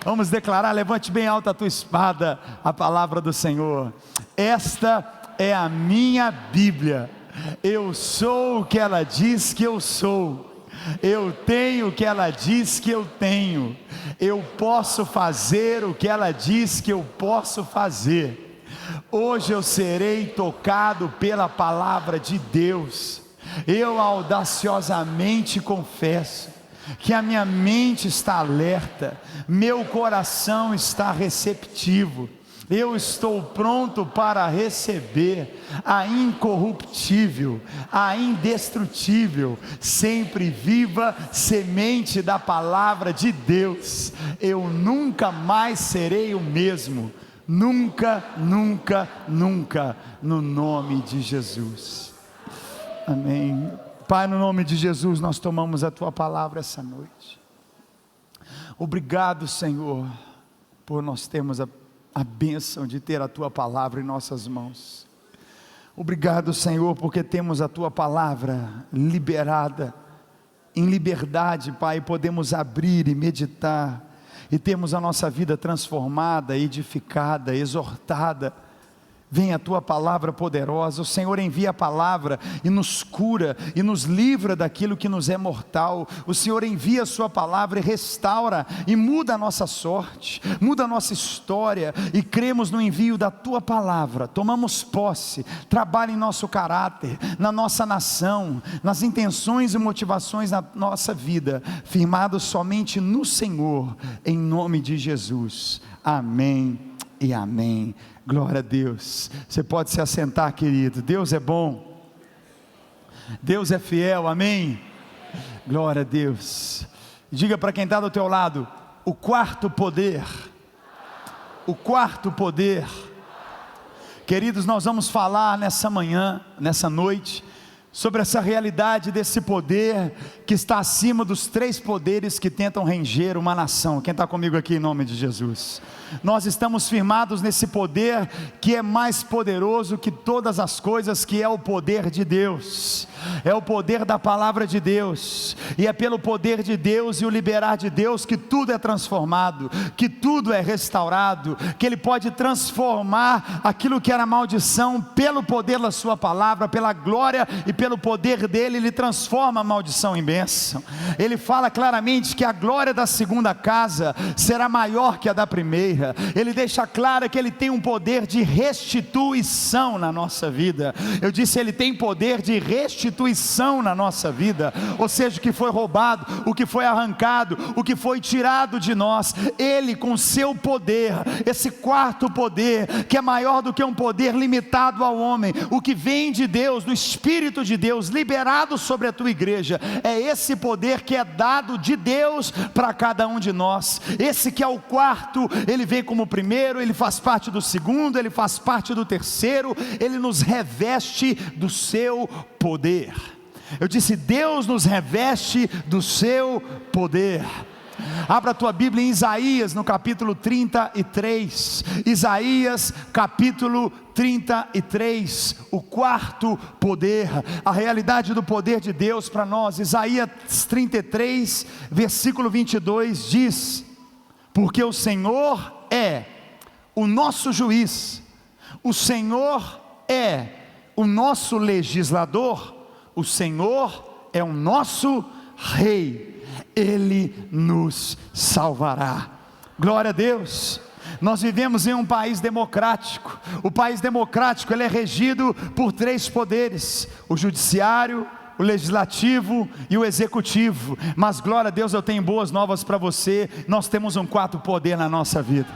Vamos declarar, levante bem alta a tua espada, a palavra do Senhor. Esta é a minha Bíblia. Eu sou o que ela diz que eu sou. Eu tenho o que ela diz que eu tenho. Eu posso fazer o que ela diz que eu posso fazer. Hoje eu serei tocado pela palavra de Deus. Eu audaciosamente confesso que a minha mente está alerta, meu coração está receptivo, eu estou pronto para receber a incorruptível, a indestrutível, sempre viva semente da palavra de Deus. Eu nunca mais serei o mesmo, nunca, nunca, nunca, no nome de Jesus. Amém. Pai, no nome de Jesus, nós tomamos a Tua palavra essa noite. Obrigado, Senhor, por nós termos a bênção de ter a Tua palavra em nossas mãos. Obrigado, Senhor, porque temos a Tua palavra liberada, em liberdade, Pai, podemos abrir e meditar, e temos a nossa vida transformada, edificada, exortada. Vem a Tua palavra poderosa. O Senhor envia a palavra e nos cura e nos livra daquilo que nos é mortal. O Senhor envia a Sua palavra e restaura e muda a nossa sorte, muda a nossa história, e cremos no envio da Tua palavra. Tomamos posse, trabalha em nosso caráter, na nossa nação, nas intenções e motivações da nossa vida, firmados somente no Senhor, em nome de Jesus. Amém e amém. Glória a Deus. Você pode se assentar, querido. Deus é bom, Deus é fiel, amém? Glória a Deus. Diga para quem está do teu lado: o quarto poder. O quarto poder. Queridos, nós vamos falar nessa manhã, nessa noite, sobre essa realidade desse poder que está acima dos 3 poderes que tentam reger uma nação. Quem está comigo aqui em nome de Jesus? Nós estamos firmados nesse poder que é mais poderoso que todas as coisas, que é o poder de Deus, é o poder da palavra de Deus, e é pelo poder de Deus e o liberar de Deus que tudo é transformado, que tudo é restaurado, que Ele pode transformar aquilo que era maldição, pelo poder da Sua palavra, pela glória e pelo poder dEle. Ele transforma a maldição em bênção. Ele fala claramente que a glória da segunda casa será maior que a da primeira. Ele deixa claro que Ele tem um poder de restituição na nossa vida. Eu disse, Ele tem poder de restituição na nossa vida, ou seja, o que foi roubado, o que foi arrancado, o que foi tirado de nós, Ele com seu poder, esse quarto poder, que é maior do que um poder limitado ao homem, o que vem de Deus, do Espírito de Deus, liberado sobre a tua igreja, é esse poder que é dado de Deus para cada um de nós. Esse que é o quarto, ele vem como o primeiro, ele faz parte do segundo, ele faz parte do terceiro, ele nos reveste do seu poder. Eu disse, Deus nos reveste do seu poder. Abra a tua Bíblia em Isaías, no capítulo 33, Isaías capítulo 33, o quarto poder, a realidade do poder de Deus para nós. Isaías 33, versículo 22 diz: porque o Senhor é o nosso juiz, o Senhor é o nosso legislador, o Senhor é o nosso rei, Ele nos salvará. Glória a Deus. Nós vivemos em um país democrático. O país democrático, ele é regido por 3 poderes: o judiciário, o legislativo e o executivo. Mas glória a Deus, eu tenho boas novas para você. Nós temos um quarto poder na nossa vida.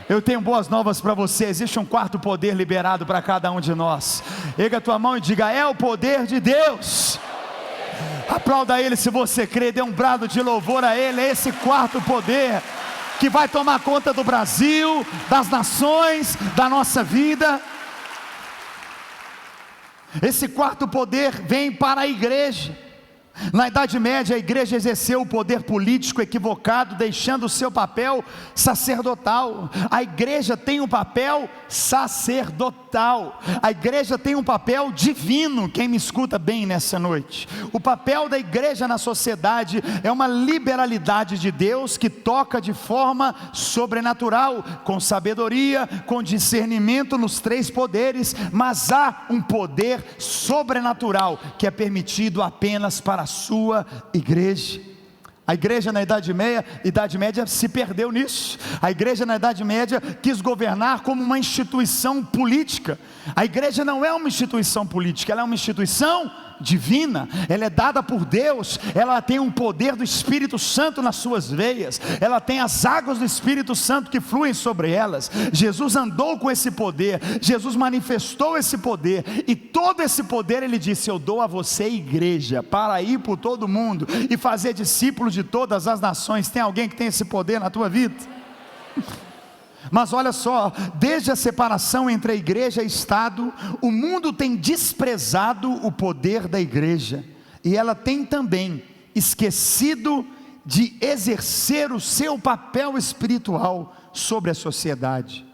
Eu tenho boas novas para você. Existe um quarto poder liberado para cada um de nós. Erga a tua mão e diga: é o poder de Deus. Aplauda Ele se você crê. Dê um brado de louvor a Ele. É esse quarto poder que vai tomar conta do Brasil, das nações, da nossa vida. Esse quarto poder vem para a igreja. Na Idade Média, a igreja exerceu o poder político equivocado, deixando o seu papel sacerdotal. A igreja tem um papel sacerdotal, a igreja tem um papel divino. Quem me escuta bem nessa noite? O papel da igreja na sociedade é uma liberalidade de Deus que toca de forma sobrenatural, com sabedoria, com discernimento nos 3 poderes, mas há um poder sobrenatural que é permitido apenas para a sua igreja. A igreja na Idade Média se perdeu nisso. A igreja na Idade Média quis governar como uma instituição política. A igreja não é uma instituição política, ela é uma instituição divina. Ela é dada por Deus, ela tem um poder do Espírito Santo nas suas veias, ela tem as águas do Espírito Santo que fluem sobre elas. Jesus andou com esse poder, Jesus manifestou esse poder, e todo esse poder ele disse: eu dou a você, igreja, para ir por todo mundo e fazer discípulos de todas as nações. Tem alguém que tem esse poder na tua vida? Mas olha só, desde a separação entre a igreja e Estado, o mundo tem desprezado o poder da igreja, e ela tem também esquecido de exercer o seu papel espiritual sobre a sociedade.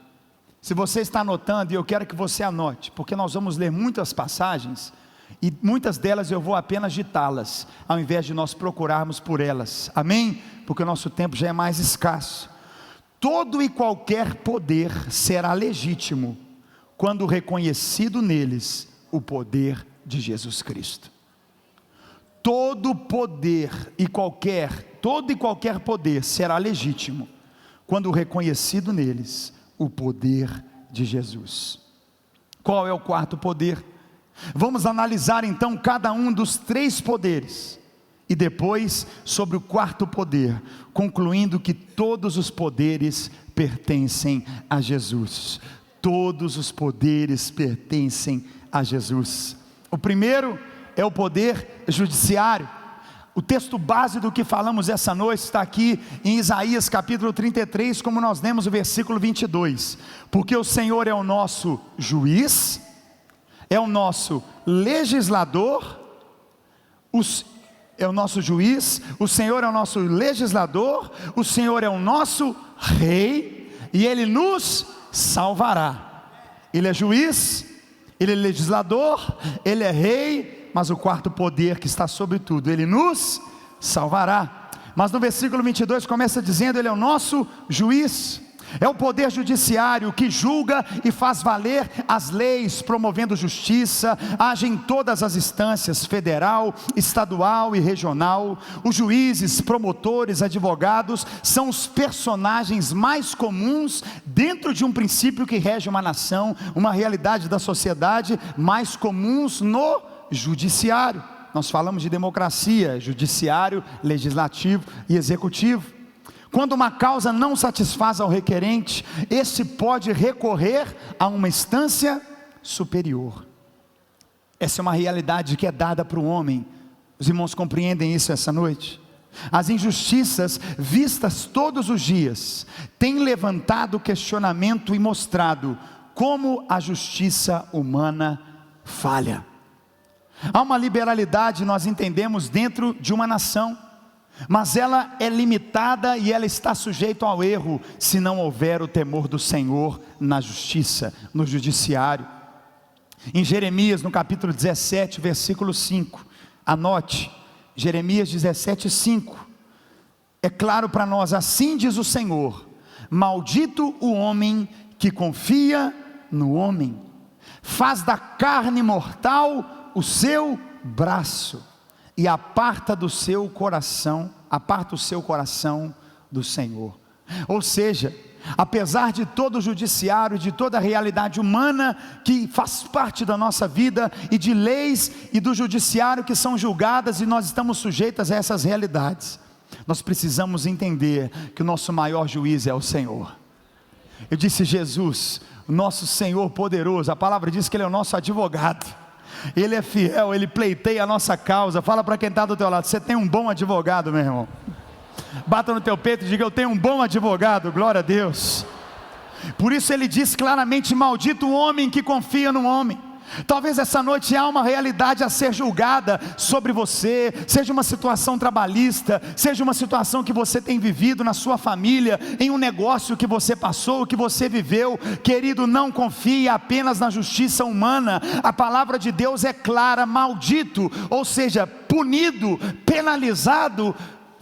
Se você está anotando, e eu quero que você anote, porque nós vamos ler muitas passagens, e muitas delas eu vou apenas ditá-las, ao invés de nós procurarmos por elas, amém? Porque o nosso tempo já é mais escasso. Todo e qualquer poder será legítimo quando reconhecido neles o poder de Jesus Cristo. Todo e qualquer poder será legítimo quando reconhecido neles o poder de Jesus. Qual é o quarto poder? Vamos analisar então cada um dos 3 poderes, e depois sobre o quarto poder, concluindo que todos os poderes pertencem a Jesus. Todos os poderes pertencem a Jesus. O primeiro é o poder judiciário. O texto base do que falamos essa noite está aqui em Isaías capítulo 33, como nós lemos o versículo 22. Porque o Senhor é o nosso juiz, é o nosso legislador, é o nosso juiz, o Senhor é o nosso legislador, o Senhor é o nosso rei, e Ele nos salvará. Ele é juiz, Ele é legislador, Ele é rei, mas o quarto poder que está sobre tudo, Ele nos salvará. Mas no versículo 22 começa dizendo: Ele é o nosso juiz. É o poder judiciário que julga e faz valer as leis, promovendo justiça, age em todas as instâncias, federal, estadual e regional. Os juízes, promotores, advogados são os personagens mais comuns dentro de um princípio que rege uma nação, uma realidade da sociedade, mais comuns no judiciário. Nós falamos de democracia, judiciário, legislativo e executivo. Quando uma causa não satisfaz ao requerente, esse pode recorrer a uma instância superior. Essa é uma realidade que é dada para o homem. Os irmãos compreendem isso essa noite? As injustiças vistas todos os dias têm levantado questionamento e mostrado como a justiça humana falha. Há uma liberalidade, nós entendemos, dentro de uma nação, mas ela é limitada e ela está sujeita ao erro se não houver o temor do Senhor na justiça, no judiciário. Em Jeremias, no capítulo 17, versículo 5, anote, Jeremias 17, 5, é claro para nós: assim diz o Senhor: maldito o homem que confia no homem, faz da carne mortal o seu braço, e aparta o seu coração do Senhor. Ou seja, apesar de todo o judiciário, de toda a realidade humana que faz parte da nossa vida, e de leis e do judiciário que são julgadas, e nós estamos sujeitos a essas realidades, nós precisamos entender que o nosso maior juiz é o Senhor. Eu disse Jesus, nosso Senhor poderoso. A palavra diz que Ele é o nosso advogado. Ele é fiel, Ele pleiteia a nossa causa. Fala para quem está do teu lado: você tem um bom advogado, meu irmão. Bata no teu peito e diga: eu tenho um bom advogado. Glória a Deus. Por isso Ele diz claramente: maldito o homem que confia no homem. Talvez essa noite há uma realidade a ser julgada sobre você, seja uma situação trabalhista, seja uma situação que você tem vivido na sua família, em um negócio que você passou, que você viveu. Querido, não confie apenas na justiça humana. A palavra de Deus é clara: maldito, ou seja, punido, penalizado,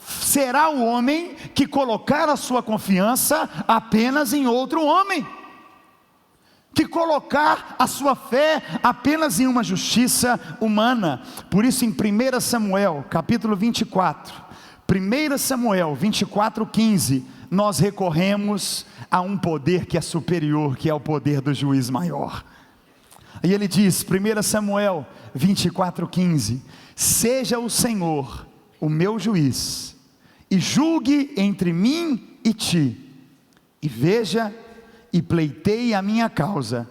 será o homem que colocar a sua confiança apenas em outro homem, que colocar a sua fé apenas em uma justiça humana. Por isso, em 1 Samuel, capítulo 24, 1 Samuel 24:15, nós recorremos a um poder que é superior, que é o poder do juiz maior. E ele diz, 1 Samuel 24:15: seja o Senhor o meu juiz, e julgue entre mim e ti, e veja e pleiteie a minha causa,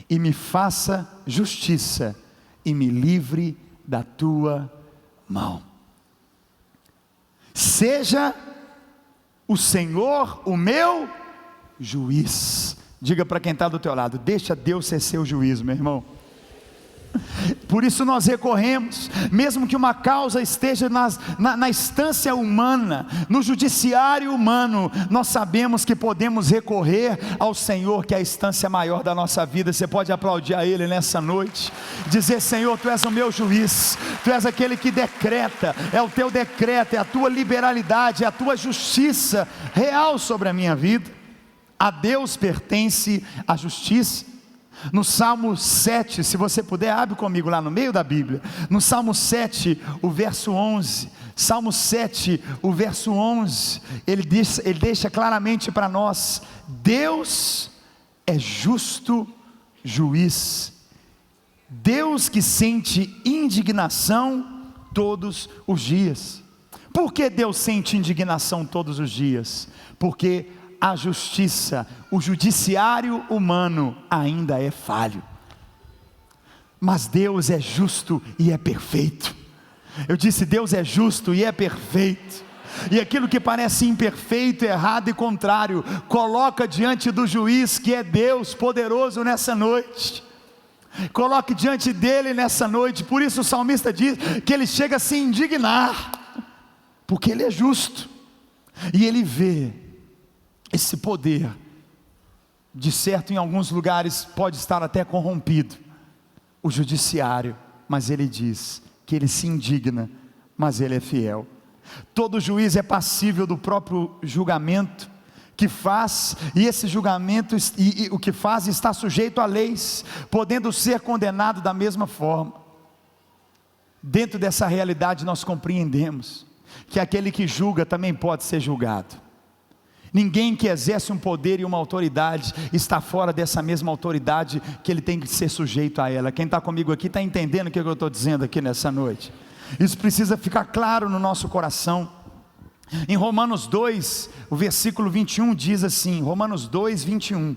e me faça justiça, e me livre da tua mão. Seja o Senhor o meu juiz. Diga para quem está do teu lado: deixa Deus ser seu juiz, meu irmão. Por isso nós recorremos, mesmo que uma causa esteja na instância humana, no judiciário humano, nós sabemos que podemos recorrer ao Senhor, que é a instância maior da nossa vida. Você pode aplaudir a Ele nessa noite, dizer: Senhor, Tu és o meu juiz, Tu és aquele que decreta, é o Teu decreto, é a Tua liberalidade, é a Tua justiça real sobre a minha vida. A Deus pertence a justiça. No Salmo 7, se você puder, abre comigo lá no meio da Bíblia, no Salmo 7, o verso 11, Salmo 7, o verso 11, ele deixa claramente para nós: Deus é justo juiz, Deus que sente indignação todos os dias. Por que Deus sente indignação todos os dias? Porque a justiça, o judiciário humano ainda é falho, mas Deus é justo e é perfeito. Eu disse: Deus é justo e é perfeito, e aquilo que parece imperfeito, errado e contrário, coloca diante do juiz, que é Deus poderoso, nessa noite. Coloque diante dele nessa noite. Por isso o salmista diz que ele chega a se indignar, porque ele é justo, e ele vê esse poder, de certo em alguns lugares pode estar até corrompido, o judiciário, mas ele diz que ele se indigna, mas ele é fiel. Todo juiz é passível do próprio julgamento que faz, e esse julgamento, e o que faz, está sujeito a leis, podendo ser condenado da mesma forma. Dentro dessa realidade nós compreendemos que aquele que julga também pode ser julgado. Ninguém que exerce um poder e uma autoridade está fora dessa mesma autoridade, que ele tem que ser sujeito a ela. Quem está comigo aqui está entendendo o que eu estou dizendo aqui nessa noite? Isso precisa ficar claro no nosso coração. Em Romanos 2, o versículo 21 diz assim, Romanos 2, 21: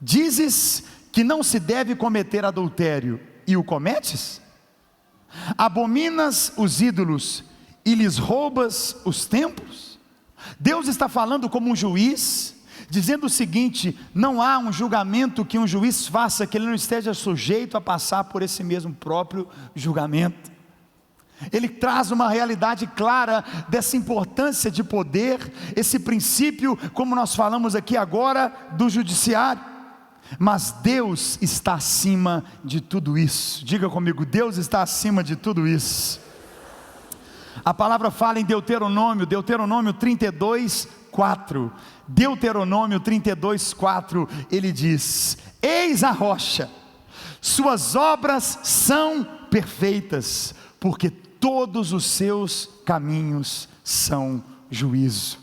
dizes que não se deve cometer adultério, e o cometes? Abominas os ídolos, e lhes roubas os templos? Deus está falando como um juiz, dizendo o seguinte: não há um julgamento que um juiz faça que ele não esteja sujeito a passar por esse mesmo próprio julgamento. Ele traz uma realidade clara dessa importância de poder, esse princípio, como nós falamos aqui agora, do judiciário. Mas Deus está acima de tudo isso. Diga comigo: Deus está acima de tudo isso. A palavra fala em Deuteronômio 32, 4. Deuteronômio 32, 4, ele diz: eis a rocha, suas obras são perfeitas, porque todos os seus caminhos são juízo.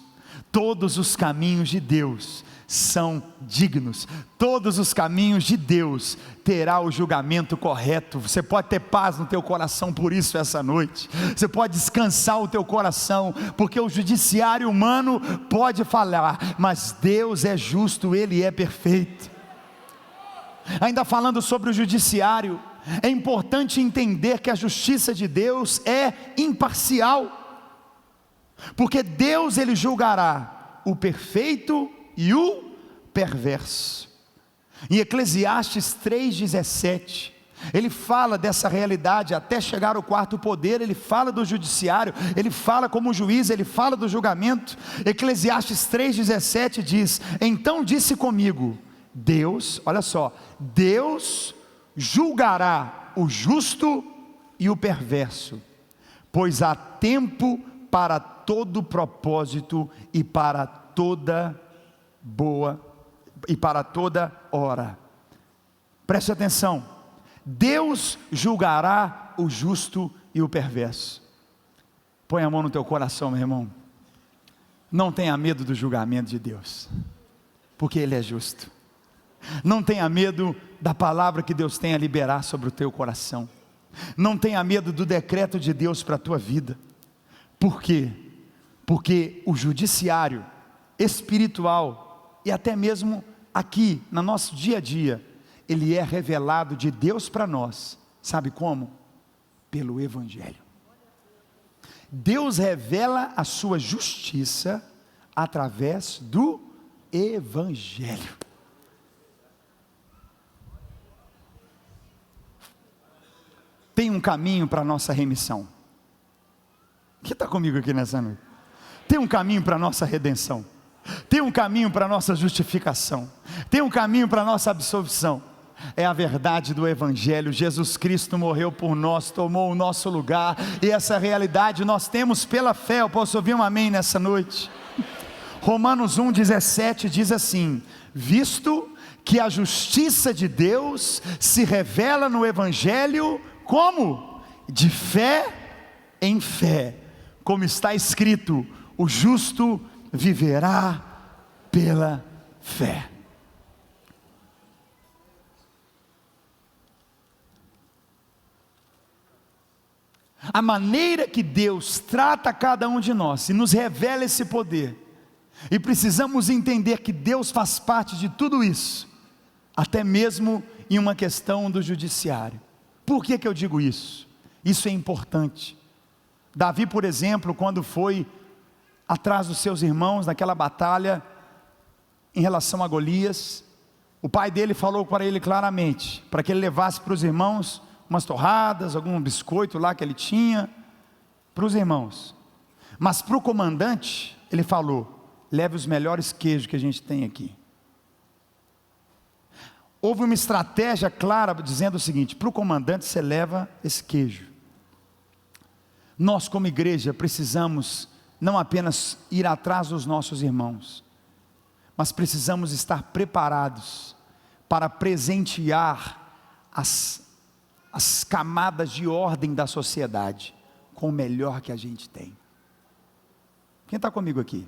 Todos os caminhos de Deus são dignos, todos os caminhos de Deus terá o julgamento correto. Você pode ter paz no teu coração por isso essa noite. Você pode descansar o teu coração, porque o judiciário humano pode falhar, mas Deus é justo, Ele é perfeito. Ainda falando sobre o judiciário, é importante entender que a justiça de Deus é imparcial, porque Deus, Ele julgará o perfeito e o perverso. Em Eclesiastes 3,17, Ele fala dessa realidade até chegar ao quarto poder. Ele fala do judiciário, ele fala como juiz, ele fala do julgamento. Eclesiastes 3,17 diz: então disse comigo, Deus, olha só, Deus julgará o justo e o perverso, pois há tempo para todo propósito e para toda boa e para toda hora. Preste atenção, Deus julgará o justo e o perverso. Põe a mão no teu coração, meu irmão. Não tenha medo do julgamento de Deus, porque Ele é justo. Não tenha medo da palavra que Deus tem a liberar sobre o teu coração. Não tenha medo do decreto de Deus para a tua vida. Por quê? Porque o judiciário espiritual e até mesmo aqui no nosso dia a dia, ele é revelado de Deus para nós. Sabe como? Pelo Evangelho. Deus revela a sua justiça através do Evangelho. Tem um caminho para a nossa remissão. Quem está comigo aqui nessa noite? Tem um caminho para a nossa redenção. Tem um caminho para a nossa justificação. Tem um caminho para a nossa absolvição. É a verdade do Evangelho. Jesus Cristo morreu por nós, tomou o nosso lugar, e essa realidade nós temos pela fé. Eu posso ouvir um amém nessa noite? Romanos 1,17 diz assim: visto que a justiça de Deus se revela no Evangelho, como? De fé em fé, como está escrito, o justo viverá pela fé. A maneira que Deus trata cada um de nós e nos revela esse poder, e precisamos entender que Deus faz parte de tudo isso, até mesmo em uma questão do judiciário. Por que eu digo isso? Isso é importante. Davi, por exemplo, quando foi atrás dos seus irmãos naquela batalha em relação a Golias, o pai dele falou para ele claramente, para que ele levasse para os irmãos umas torradas, algum biscoito lá que ele tinha, para os irmãos. Mas para o comandante, ele falou: leve os melhores queijos que a gente tem aqui. Houve uma estratégia clara dizendo o seguinte: para o comandante você leva esse queijo. Nós como igreja precisamos não apenas ir atrás dos nossos irmãos, mas precisamos estar preparados para presentear as camadas de ordem da sociedade com o melhor que a gente tem. Quem está comigo aqui?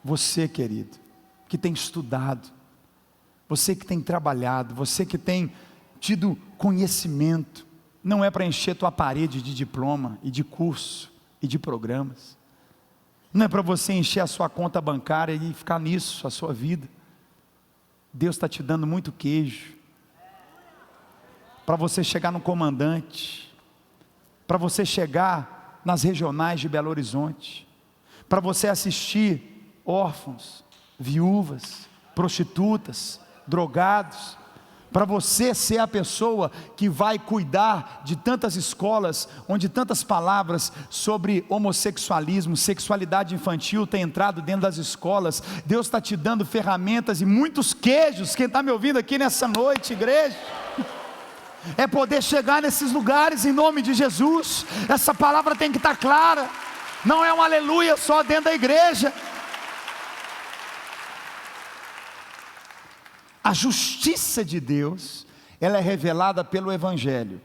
Você, querido, que tem estudado, você que tem trabalhado, você que tem tido conhecimento, não é para encher tua parede de diploma e de curso e de programas, não é para você encher a sua conta bancária e ficar nisso a sua vida. Deus está te dando muito queijo, para você chegar no comandante, para você chegar nas regionais de Belo Horizonte, para você assistir órfãos, viúvas, prostitutas, drogados, para você ser a pessoa que vai cuidar de tantas escolas, onde tantas palavras sobre homossexualismo, sexualidade infantil tem entrado dentro das escolas. Deus está te dando ferramentas e muitos queijos. Quem está me ouvindo aqui nessa noite, igreja, é poder chegar nesses lugares em nome de Jesus. Essa palavra tem que estar clara, não é um aleluia só dentro da igreja. A justiça de Deus, ela é revelada pelo Evangelho.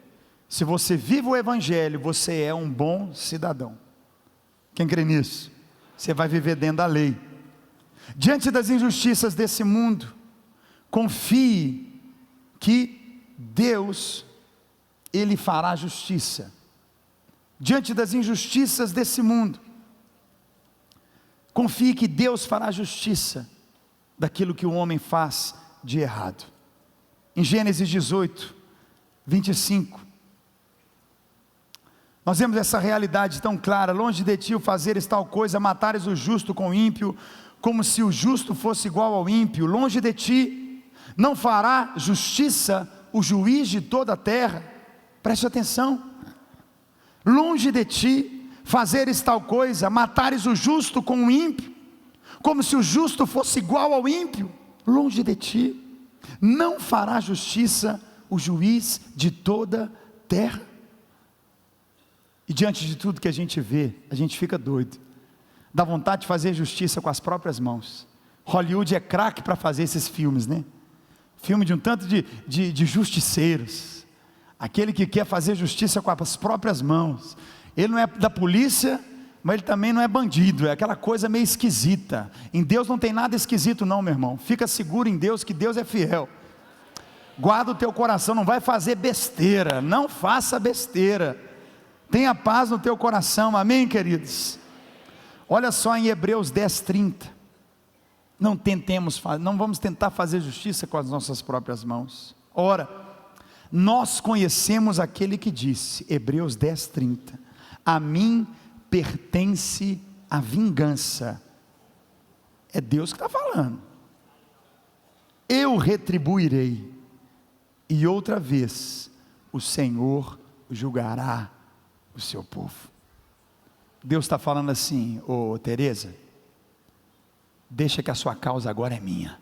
Se você vive o Evangelho, você é um bom cidadão. Quem crê nisso? Você vai viver dentro da lei. Diante das injustiças desse mundo, confie que Deus, Ele fará justiça. Diante das injustiças desse mundo, confie que Deus fará justiça daquilo que o homem faz de errado. Em Gênesis 18, 25, nós vemos essa realidade tão clara: longe de ti o fazeres tal coisa, matares o justo com o ímpio, como se o justo fosse igual ao ímpio. Longe de ti, não fará justiça o juiz de toda a terra. Preste atenção. Longe de ti fazeres tal coisa, matares o justo com o ímpio, como se o justo fosse igual ao ímpio. Longe de ti, não fará justiça o juiz de toda a terra. E diante de tudo que a gente vê, a gente fica doido, dá vontade de fazer justiça com as próprias mãos. Hollywood é craque para fazer esses filmes, né? Filme de um tanto de justiceiros, aquele que quer fazer justiça com as próprias mãos. Ele não é da polícia, mas ele também não é bandido, é aquela coisa meio esquisita. Em Deus não tem nada esquisito não, meu irmão. Fica seguro em Deus, que Deus é fiel. Guarda o teu coração, não vai fazer besteira, não faça besteira. Tenha paz no teu coração, amém, queridos? Olha só em Hebreus 10:30. Não vamos tentar fazer justiça com as nossas próprias mãos. Ora, nós conhecemos aquele que disse, Hebreus 10:30, a mim pertence a vingança. É Deus que está falando. Eu retribuirei, e outra vez o Senhor julgará o seu povo. Deus está falando assim: ô Teresa, deixa que a sua causa agora é minha.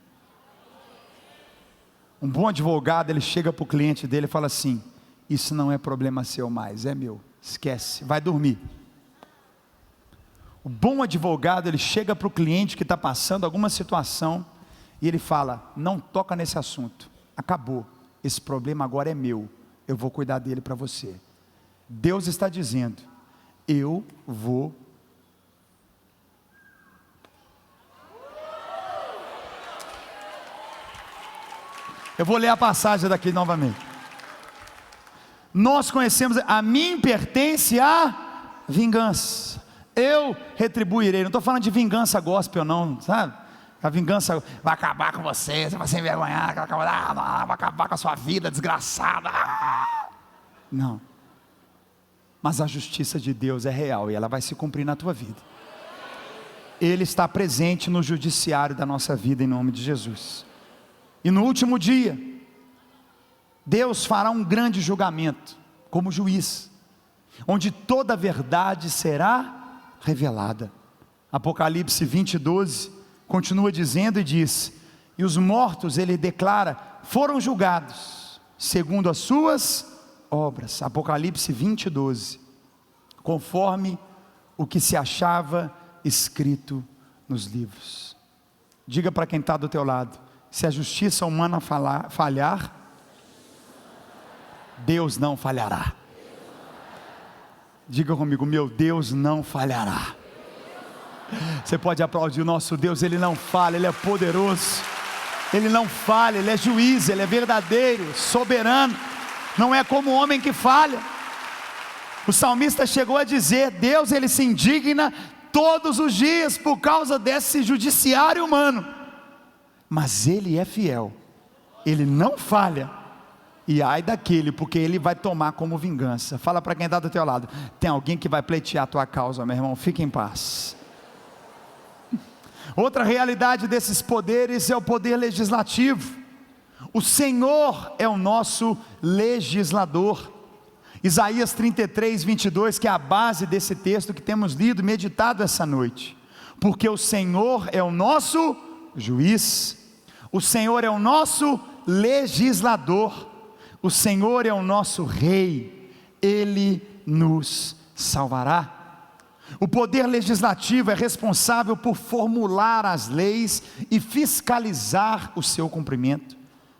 Um bom advogado, ele chega para o cliente dele e fala assim: isso não é problema seu mais, é meu, esquece, vai dormir. O bom advogado, ele chega para o cliente que está passando alguma situação, e ele fala: não toca nesse assunto, acabou, esse problema agora é meu, eu vou cuidar dele para você. Deus está dizendo: eu vou. Eu vou ler a passagem daqui novamente. Nós conhecemos, a mim pertence a vingança, eu retribuirei. Não estou falando de vingança gospel não, sabe? A vingança vai acabar com você, você vai se envergonhar, vai acabar com a sua vida desgraçada. Não. Mas a justiça de Deus é real e ela vai se cumprir na tua vida. Ele está presente no judiciário da nossa vida em nome de Jesus. E no último dia, Deus fará um grande julgamento como juiz, onde toda a verdade será revelada. Apocalipse 20:12 continua dizendo e diz: e os mortos, ele declara, foram julgados segundo as suas obras. Apocalipse 20:12, conforme o que se achava escrito nos livros. Diga para quem está do teu lado: se a justiça humana falhar, Deus não falhará. Diga comigo: meu Deus não falhará. Você pode aplaudir o nosso Deus, Ele não falha, Ele é poderoso, Ele não falha, Ele é juiz, Ele é verdadeiro, soberano, não é como o homem que falha. O salmista chegou a dizer: Deus, Ele se indigna todos os dias por causa desse judiciário humano, mas Ele é fiel, Ele não falha, e ai daquele, porque Ele vai tomar como vingança. Fala para quem está do teu lado: tem alguém que vai pleitear a tua causa, meu irmão, fique em paz. Outra realidade desses poderes é o poder legislativo. O Senhor é o nosso legislador. Isaías 33:22, que é a base desse texto que temos lido e meditado essa noite. Porque o Senhor é o nosso juiz, o Senhor é o nosso legislador, o Senhor é o nosso rei, Ele nos salvará. O poder legislativo é responsável por formular as leis e fiscalizar o seu cumprimento.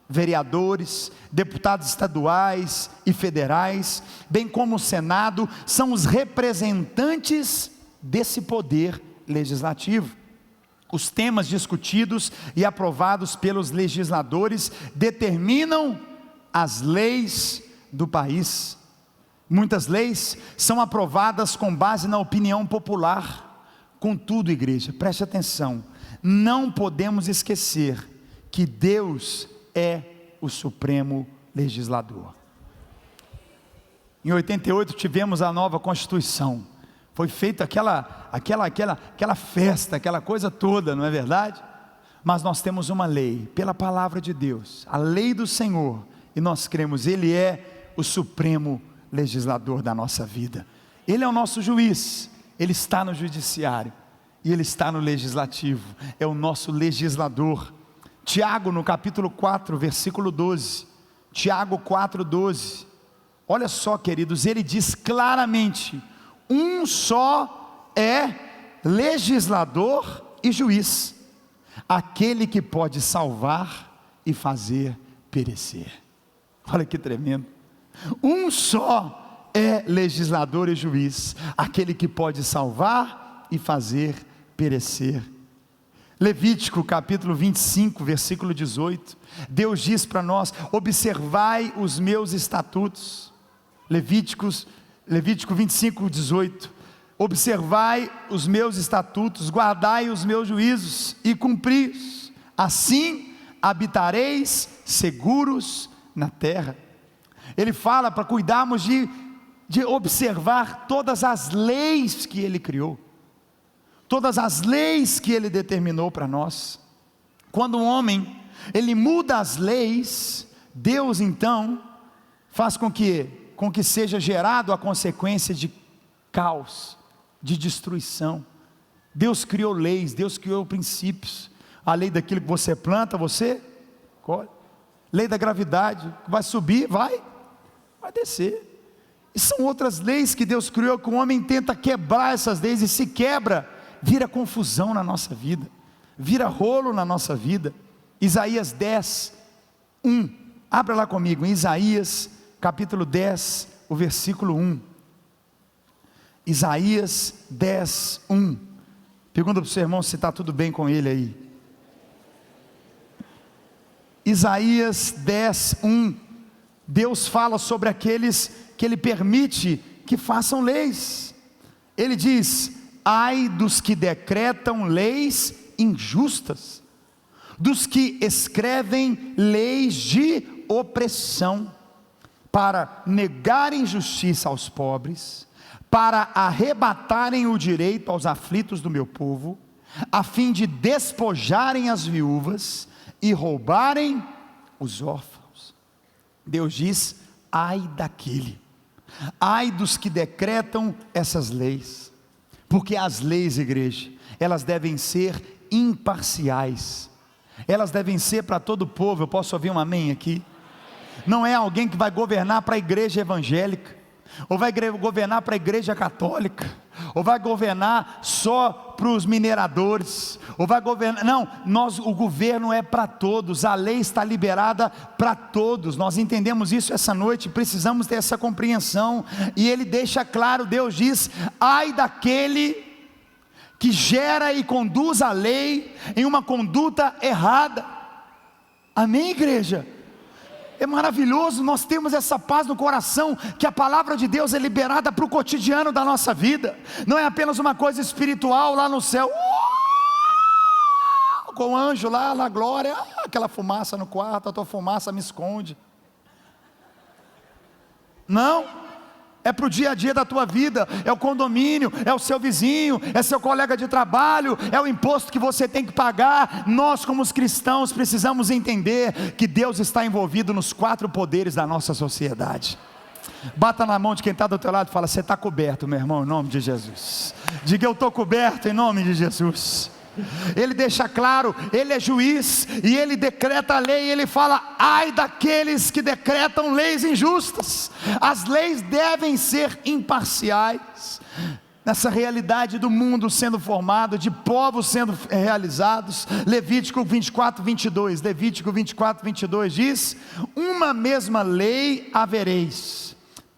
Vereadores, deputados estaduais e federais, bem como o Senado, são os representantes desse poder legislativo. Os temas discutidos e aprovados pelos legisladores determinam as leis do país. Muitas leis são aprovadas com base na opinião popular. Contudo, igreja, preste atenção, não podemos esquecer que Deus é o supremo legislador. Em 88 tivemos a nova Constituição. Foi feita aquela festa, aquela coisa toda, não é verdade? Mas nós temos uma lei, pela palavra de Deus, a lei do Senhor, e nós cremos, Ele é o supremo legislador da nossa vida. Ele é o nosso juiz, Ele está no judiciário, e Ele está no legislativo, é o nosso legislador. Tiago, no capítulo 4, versículo 12, Tiago 4, 12, olha só, queridos, ele diz claramente: um só é legislador e juiz, aquele que pode salvar e fazer perecer. Olha que tremendo. Um só é legislador e juiz, aquele que pode salvar e fazer perecer. Levítico capítulo 25, versículo 18, Deus diz para nós: observai os meus estatutos. Levítico 25, 18, observai os meus estatutos, guardai os meus juízos e cumpri-os, assim habitareis seguros na terra. Ele fala para cuidarmos de observar todas as leis que Ele criou, todas as leis que Ele determinou para nós. Quando o homem, ele muda as leis, Deus então faz com que seja gerado a consequência de caos, de destruição. Deus criou leis, Deus criou princípios. A lei daquilo que você planta, você colhe. Lei da gravidade, vai subir, vai descer. E são outras leis que Deus criou, que o homem tenta quebrar essas leis, e se quebra, vira confusão na nossa vida, vira rolo na nossa vida. Isaías 10, 1, abra lá comigo, em Isaías capítulo 10, o versículo 1, Isaías 10, 1, pergunta para o seu irmão se está tudo bem com ele aí. Isaías 10, 1, Deus fala sobre aqueles que Ele permite que façam leis. Ele diz: ai dos que decretam leis injustas, dos que escrevem leis de opressão, para negarem justiça aos pobres, para arrebatarem o direito aos aflitos do meu povo, a fim de despojarem as viúvas e roubarem os órfãos. Deus diz: ai daquele, ai dos que decretam essas leis, porque as leis, igreja, elas devem ser imparciais, elas devem ser para todo o povo. Eu posso ouvir um amém aqui? Não é alguém que vai governar para a igreja evangélica, ou vai governar para a igreja católica, ou vai governar só para os mineradores, ou vai governar, não, o governo é para todos, a lei está liberada para todos. Nós entendemos isso essa noite, precisamos ter essa compreensão, e Ele deixa claro, Deus diz: ai daquele que gera e conduz a lei em uma conduta errada. Amém, igreja? É maravilhoso nós temos essa paz no coração, que a palavra de Deus é liberada para o cotidiano da nossa vida, não é apenas uma coisa espiritual lá no céu, com o anjo lá na glória, aquela fumaça no quarto, a tua fumaça me esconde. Não, é para o dia a dia da tua vida, é o condomínio, é o seu vizinho, é seu colega de trabalho, é o imposto que você tem que pagar. Nós, como os cristãos, precisamos entender que Deus está envolvido nos 4 poderes da nossa sociedade. Bata na mão de quem está do teu lado e fala: você está coberto, meu irmão, em nome de Jesus. Diga: eu estou coberto em nome de Jesus. Ele deixa claro, Ele é juiz, e Ele decreta a lei, e Ele fala: ai daqueles que decretam leis injustas. As leis devem ser imparciais. Nessa realidade do mundo sendo formado, de povos sendo realizados, Levítico 24, 22, Levítico 24, 22 diz: uma mesma lei havereis,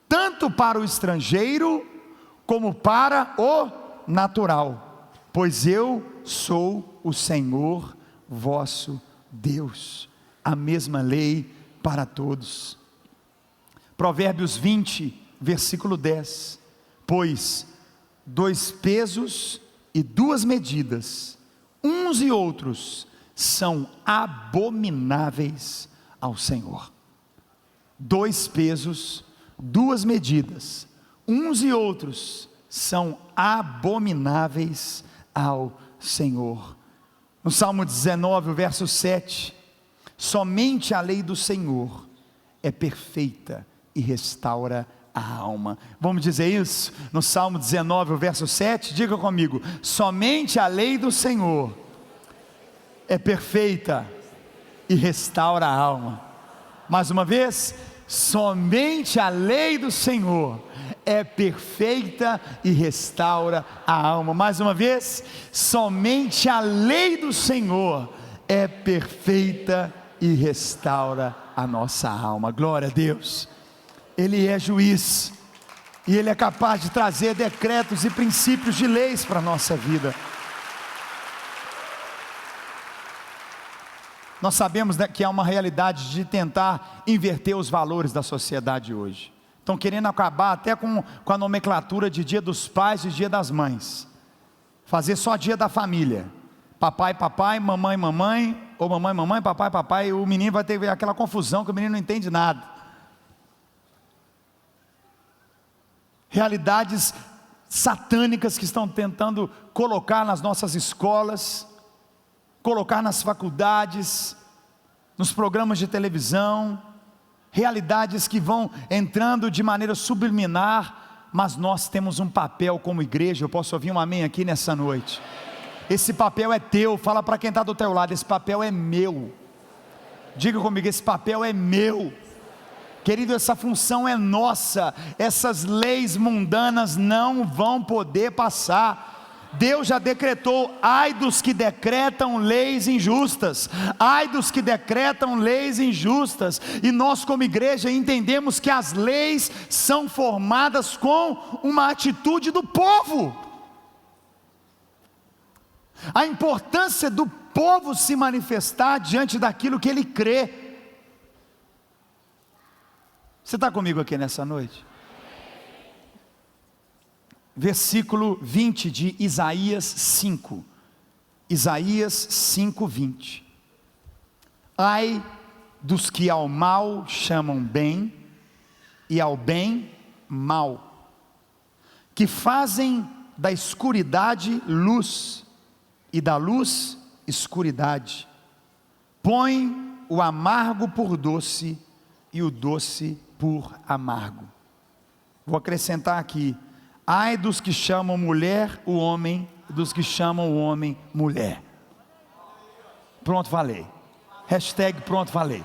tanto para o estrangeiro, como para o natural, pois eu sou o Senhor vosso Deus. A mesma lei para todos. Provérbios 20, versículo 10, pois 2 pesos e 2 medidas, uns e outros, são abomináveis ao Senhor. 2 pesos, 2 medidas, uns e outros, são abomináveis ao Senhor. No Salmo 19, o verso 7, somente a lei do Senhor é perfeita e restaura a alma. Vamos dizer isso? No Salmo 19, o verso 7, diga comigo: somente a lei do Senhor é perfeita e restaura a alma. Mais uma vez, somente a lei do Senhor é perfeita e restaura a alma. Mais uma vez, somente a lei do Senhor é perfeita e restaura a nossa alma. Glória a Deus. Ele é juiz, e Ele é capaz de trazer decretos e princípios de leis para a nossa vida. Nós sabemos que há uma realidade de tentar inverter os valores da sociedade hoje. Estão querendo acabar até com a nomenclatura de dia dos pais e dia das mães. Fazer só dia da família. Papai, papai, mamãe, mamãe, ou mamãe, mamãe, papai, papai. E o menino vai ter aquela confusão que o menino não entende nada. Realidades satânicas que estão tentando colocar nas nossas escolas, colocar nas faculdades, nos programas de televisão, realidades que vão entrando de maneira subliminar, mas nós temos um papel como igreja. Eu posso ouvir um amém aqui nessa noite? Esse papel é teu. Fala para quem está do teu lado: esse papel é meu. Diga comigo: esse papel é meu. Querido, essa função é nossa. Essas leis mundanas não vão poder passar. Deus já decretou: ai dos que decretam leis injustas, ai dos que decretam leis injustas. E nós como igreja entendemos que as leis são formadas com uma atitude do povo. A importância do povo se manifestar diante daquilo que ele crê. Você está comigo aqui nessa noite? Versículo 20 de Isaías 5. Isaías 5, 20. Ai dos que ao mal chamam bem, e ao bem mal, que fazem da escuridade luz, e da luz escuridade. Põe o amargo por doce, e o doce por amargo. Vou acrescentar aqui: ai dos que chamam mulher o homem, dos que chamam o homem mulher. Pronto, falei. Hashtag pronto, falei.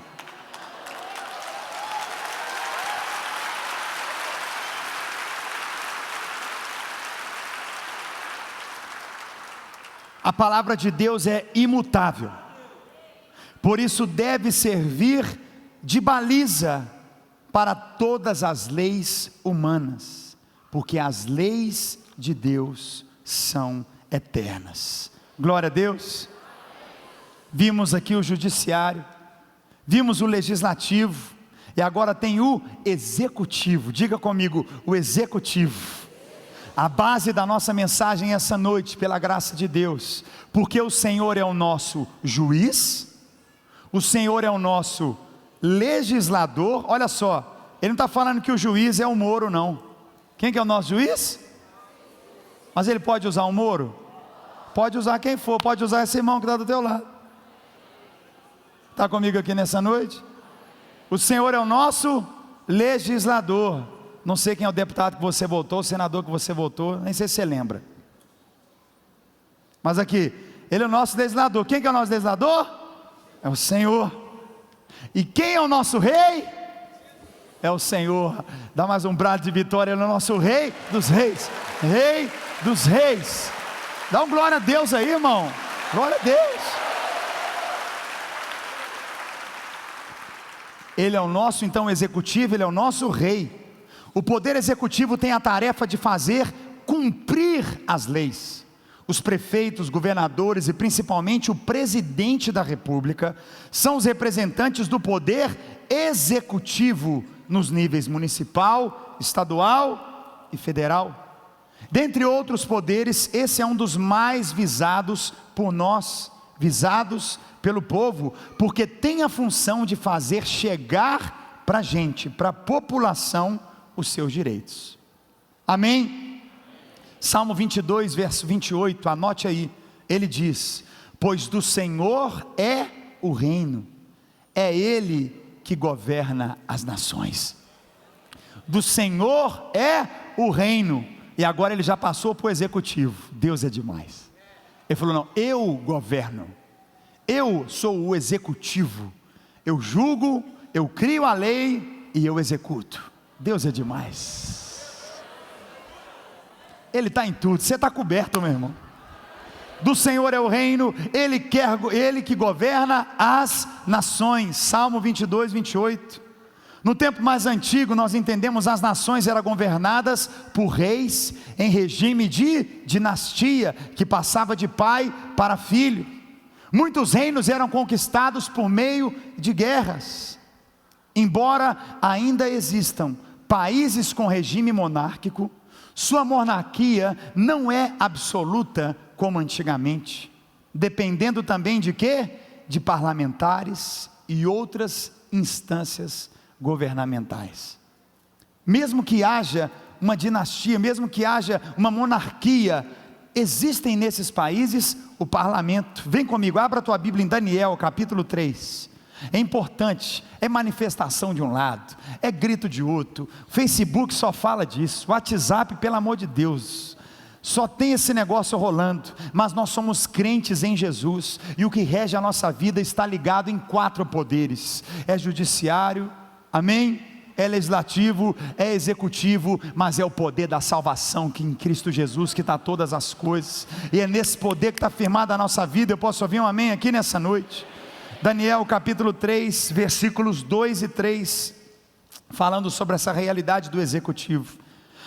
A palavra de Deus é imutável, por isso deve servir de baliza para todas as leis humanas, porque as leis de Deus são eternas. Glória a Deus. Vimos aqui o judiciário, vimos o legislativo, e agora tem o executivo. Diga comigo: o executivo. A base da nossa mensagem essa noite, pela graça de Deus, porque o Senhor é o nosso juiz, o Senhor é o nosso legislador. Olha só, ele não está falando que o juiz é o Moro, não. Quem que é o nosso juiz? Mas ele pode usar o Moro? Pode usar quem for, pode usar esse irmão que está do teu lado. Está comigo aqui nessa noite? O Senhor é o nosso legislador. Não sei quem é o deputado que você votou, o senador que você votou, nem sei se você lembra. Mas aqui, ele é o nosso legislador. Quem que é o nosso legislador? É o Senhor. E quem é o nosso rei? É o Senhor. Dá mais um brado de vitória. Ele é o nosso rei dos reis. Rei dos reis. Dá um glória a Deus aí, irmão. Glória a Deus. Ele é o nosso, então, executivo. Ele é o nosso rei. O poder executivo tem a tarefa de fazer cumprir as leis. Os prefeitos, governadores e principalmente o presidente da república são os representantes do poder executivo nos níveis municipal, estadual e federal. Dentre outros poderes, esse é um dos mais visados por nós, visados pelo povo, porque tem a função de fazer chegar para a gente, para a população, os seus direitos. Amém? Salmo 22, verso 28, anote aí. Ele diz: pois do Senhor é o reino, é Ele que governa as nações. Do Senhor é o reino. E agora ele já passou para o executivo. Deus é demais. Ele falou: não, eu governo, eu sou o executivo, eu julgo, eu crio a lei e eu executo. Deus é demais. Ele está em tudo. Você está coberto, meu irmão. Do Senhor é o reino, Ele que governa as nações. Salmo 22, 28. No tempo mais antigo, nós entendemos, as nações eram governadas por reis, em regime de dinastia, que passava de pai para filho. Muitos reinos eram conquistados por meio de guerras. Embora ainda existam países com regime monárquico, sua monarquia não é absoluta como antigamente, dependendo também de quê? De parlamentares e outras instâncias governamentais. Mesmo que haja uma dinastia, mesmo que haja uma monarquia, existem nesses países o parlamento. Vem comigo, abra a tua Bíblia em Daniel capítulo 3. É importante, é manifestação de um lado, é grito de outro. O Facebook só fala disso, o WhatsApp, pelo amor de Deus, só tem esse negócio rolando. Mas nós somos crentes em Jesus, e o que rege a nossa vida está ligado em 4 poderes: é judiciário, amém? É legislativo, é executivo, mas é o poder da salvação que em Cristo Jesus, que está todas as coisas, e é nesse poder que está firmada a nossa vida. Eu posso ouvir um amém aqui nessa noite? Daniel capítulo 3, versículos 2 e 3, falando sobre essa realidade do executivo.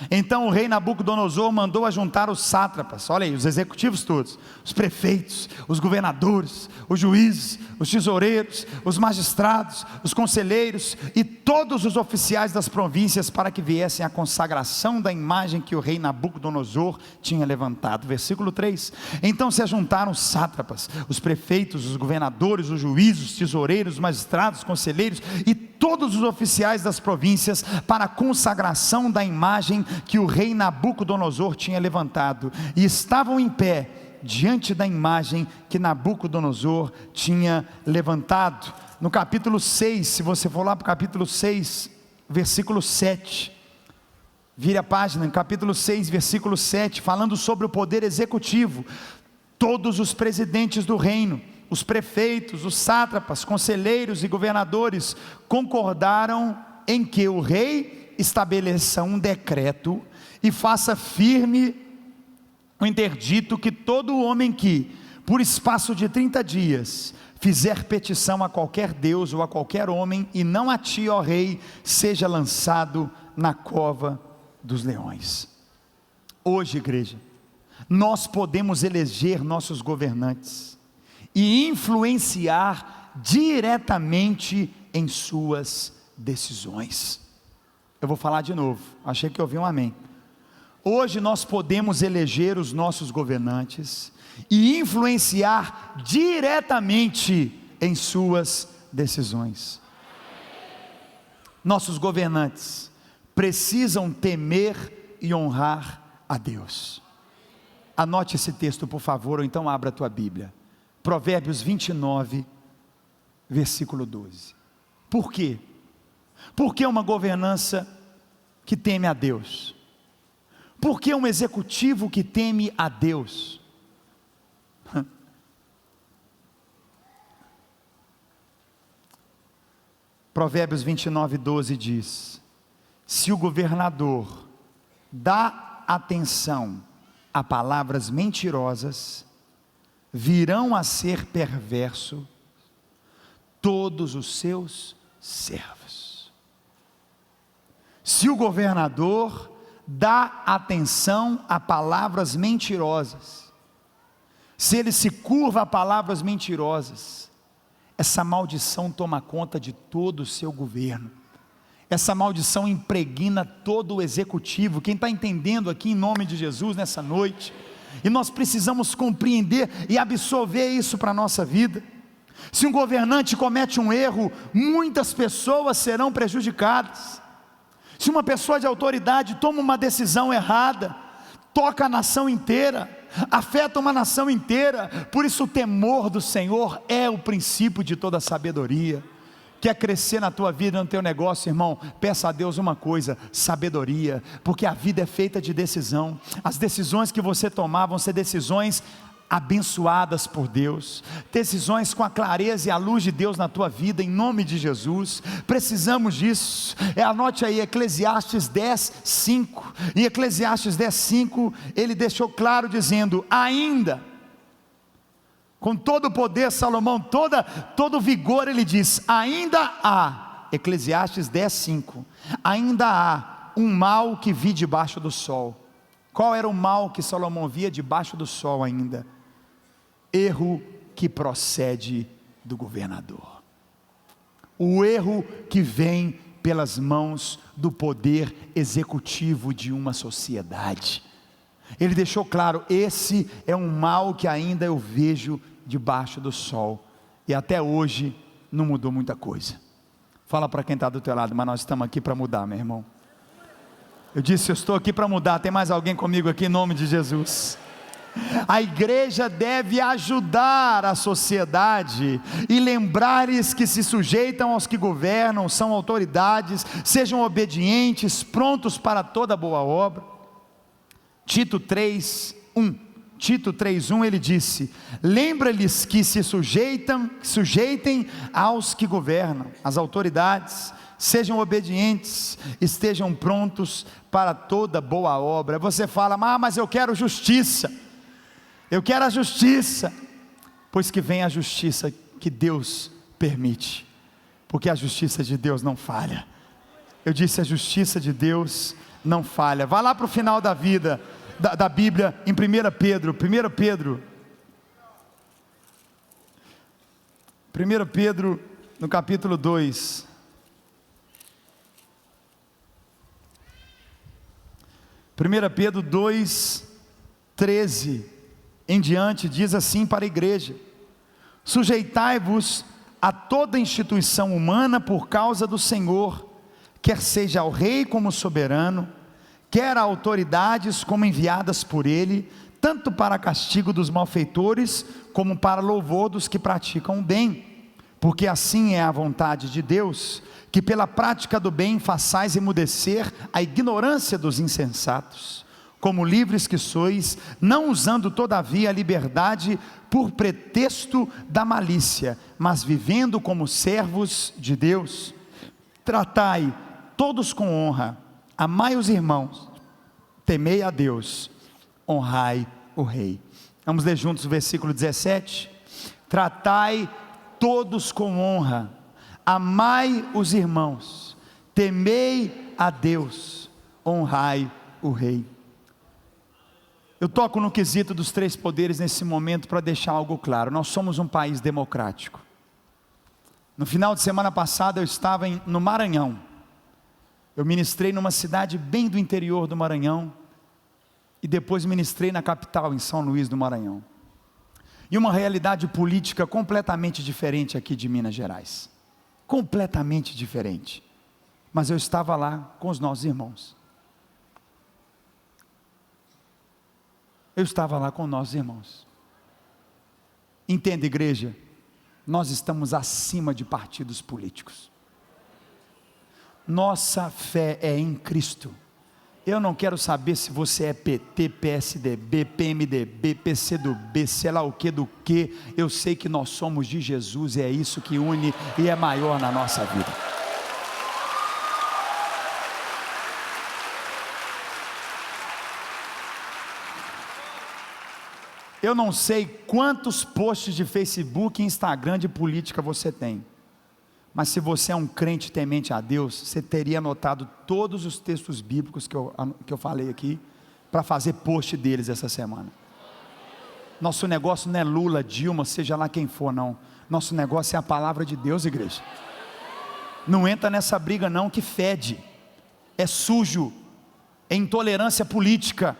Então o rei Nabucodonosor mandou ajuntar os sátrapas, olha aí, os executivos todos, os prefeitos, os governadores, os juízes, os tesoureiros, os magistrados, os conselheiros e todos os oficiais das províncias, para que viessem à consagração da imagem que o rei Nabucodonosor tinha levantado. Versículo 3, então se ajuntaram os sátrapas, os prefeitos, os governadores, os juízes, os tesoureiros, os magistrados, os conselheiros e todos os oficiais das províncias, para a consagração da imagem que o rei Nabucodonosor tinha levantado, e estavam em pé diante da imagem que Nabucodonosor tinha levantado. No capítulo 6, se você for lá para o capítulo 6, versículo 7, vire a página, no capítulo 6, versículo 7, falando sobre o poder executivo. Todos os presidentes do reino, os prefeitos, os sátrapas, conselheiros e governadores concordaram em que o rei estabeleça um decreto e faça firme o interdito que todo homem que, por espaço de 30 dias, fizer petição a qualquer Deus ou a qualquer homem, e não a ti, ó rei, seja lançado na cova dos leões. Hoje, igreja, nós podemos eleger nossos governantes e influenciar diretamente em suas decisões. Eu vou falar de novo, achei que eu ouvi um amém. Hoje nós podemos eleger os nossos governantes e influenciar diretamente em suas decisões. Nossos governantes precisam temer e honrar a Deus. Anote esse texto, por favor, ou então abra a tua Bíblia. Provérbios 29, versículo 12. Por quê? Por que uma governança que teme a Deus? Por que um executivo que teme a Deus? Provérbios 29, 12 diz: se o governador dá atenção a palavras mentirosas, virão a ser perverso todos os seus servos. Se o governador dá atenção a palavras mentirosas, se ele se curva a palavras mentirosas, essa maldição toma conta de todo o seu governo, essa maldição impregna todo o executivo. Quem está entendendo aqui em nome de Jesus nessa noite? E nós precisamos compreender e absorver isso para a nossa vida. Se um governante comete um erro, muitas pessoas serão prejudicadas. Se uma pessoa de autoridade toma uma decisão errada, toca a nação inteira, afeta uma nação inteira. Por isso o temor do Senhor é o princípio de toda sabedoria. Quer crescer na tua vida, no teu negócio, irmão? Peça a Deus uma coisa: sabedoria, porque a vida é feita de decisão. As decisões que você tomar vão ser decisões abençoadas por Deus, decisões com a clareza e a luz de Deus na tua vida, em nome de Jesus. Precisamos disso. Anote aí Eclesiastes 10:5. Em Eclesiastes 10:5 ele deixou claro dizendo: ainda, com todo o poder, Salomão, todo vigor, ele diz: ainda há, Eclesiastes 10:5, ainda há um mal que vi debaixo do sol. Qual era o mal que Salomão via debaixo do sol ainda? Erro que procede do governador, o erro que vem pelas mãos do poder executivo de uma sociedade. Ele deixou claro: esse é um mal que ainda eu vejo debaixo do sol, e até hoje não mudou muita coisa. Fala para quem está do teu lado: mas nós estamos aqui para mudar, meu irmão. Eu disse: eu estou aqui para mudar. Tem mais alguém comigo aqui, em nome de Jesus? A igreja deve ajudar a sociedade e lembrar-lhes que se sujeitam aos que governam, são autoridades, sejam obedientes, prontos para toda boa obra. Tito 3:1 ele disse: lembra-lhes que se sujeitem aos que governam, as autoridades, sejam obedientes, estejam prontos para toda boa obra. Você fala: mas eu quero justiça, eu quero a justiça. Pois que venha a justiça que Deus permite, porque a justiça de Deus não falha. Eu disse: a justiça de Deus não falha. Vá lá para o final da vida, da Bíblia, em 1 Pedro, no capítulo 2. 1 Pedro 2:13 em diante diz assim para a igreja: sujeitai-vos a toda instituição humana por causa do Senhor, quer seja ao rei como soberano, quer a autoridades como enviadas por ele, tanto para castigo dos malfeitores, como para louvor dos que praticam o bem. Porque assim é a vontade de Deus, que pela prática do bem façais emudecer a ignorância dos insensatos, como livres que sois, não usando todavia a liberdade por pretexto da malícia, mas vivendo como servos de Deus. Tratai todos com honra, amai os irmãos, temei a Deus, honrai o rei. Vamos ler juntos o versículo 17. Tratai todos com honra, amai os irmãos, temei a Deus, honrai o rei. Eu toco no quesito dos três poderes nesse momento para deixar algo claro. Nós somos um país democrático. No final de semana passada eu estava no Maranhão. Eu ministrei numa cidade bem do interior do Maranhão, e depois ministrei na capital, em São Luís do Maranhão. E uma realidade política completamente diferente aqui de Minas Gerais. Completamente diferente. Mas eu estava lá com os nossos irmãos. Eu estava lá com nossos irmãos. Entenda, igreja, nós estamos acima de partidos políticos. Nossa fé é em Cristo. Eu não quero saber se você é PT, PSDB, PMDB, PCdoB, sei lá o que do que. Eu sei que nós somos de Jesus, e é isso que une e é maior na nossa vida. Eu não sei quantos posts de Facebook e Instagram de política você tem, mas se você é um crente temente a Deus, você teria anotado todos os textos bíblicos que eu falei aqui, para fazer post deles essa semana. Nosso negócio não é Lula, Dilma, seja lá quem for, não. Nosso negócio é a palavra de Deus, igreja. Não entra nessa briga não, que fede, é sujo, é intolerância política.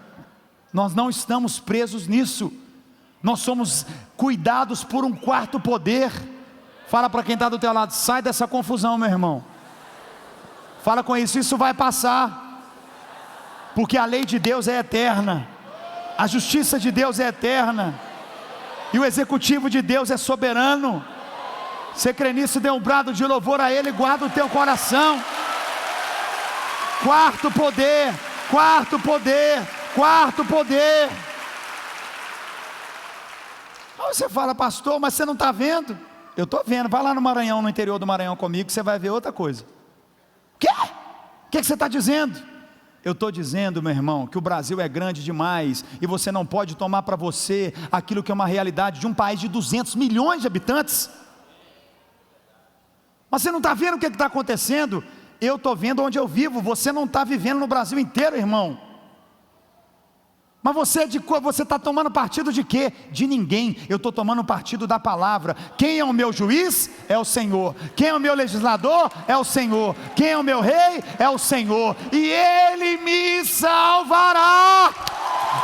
Nós não estamos presos nisso. Nós somos cuidados por um quarto poder. Fala para quem está do teu lado: sai dessa confusão, meu irmão. Fala com isso vai passar, porque a lei de Deus é eterna, a justiça de Deus é eterna, e o executivo de Deus é soberano. Você crê nisso? Dê um brado de louvor a Ele, guarda o teu coração. Quarto poder, quarto poder, quarto poder. Aí você fala, pastor, mas você não está vendo? Eu estou vendo. Vai lá no Maranhão, no interior do Maranhão comigo, que você vai ver outra coisa. O quê? O que você está dizendo? Eu estou dizendo, meu irmão, que o Brasil é grande demais, e você não pode tomar para você aquilo que é uma realidade de um país de 200 milhões de habitantes. Mas você não está vendo o que está acontecendo? Eu estou vendo onde eu vivo. Você não está vivendo no Brasil inteiro, irmão. Mas você está tomando partido de quê? De ninguém. Eu estou tomando partido da palavra. Quem é o meu juiz? É o Senhor. Quem é o meu legislador? É o Senhor. Quem é o meu rei? É o Senhor. E Ele me salvará.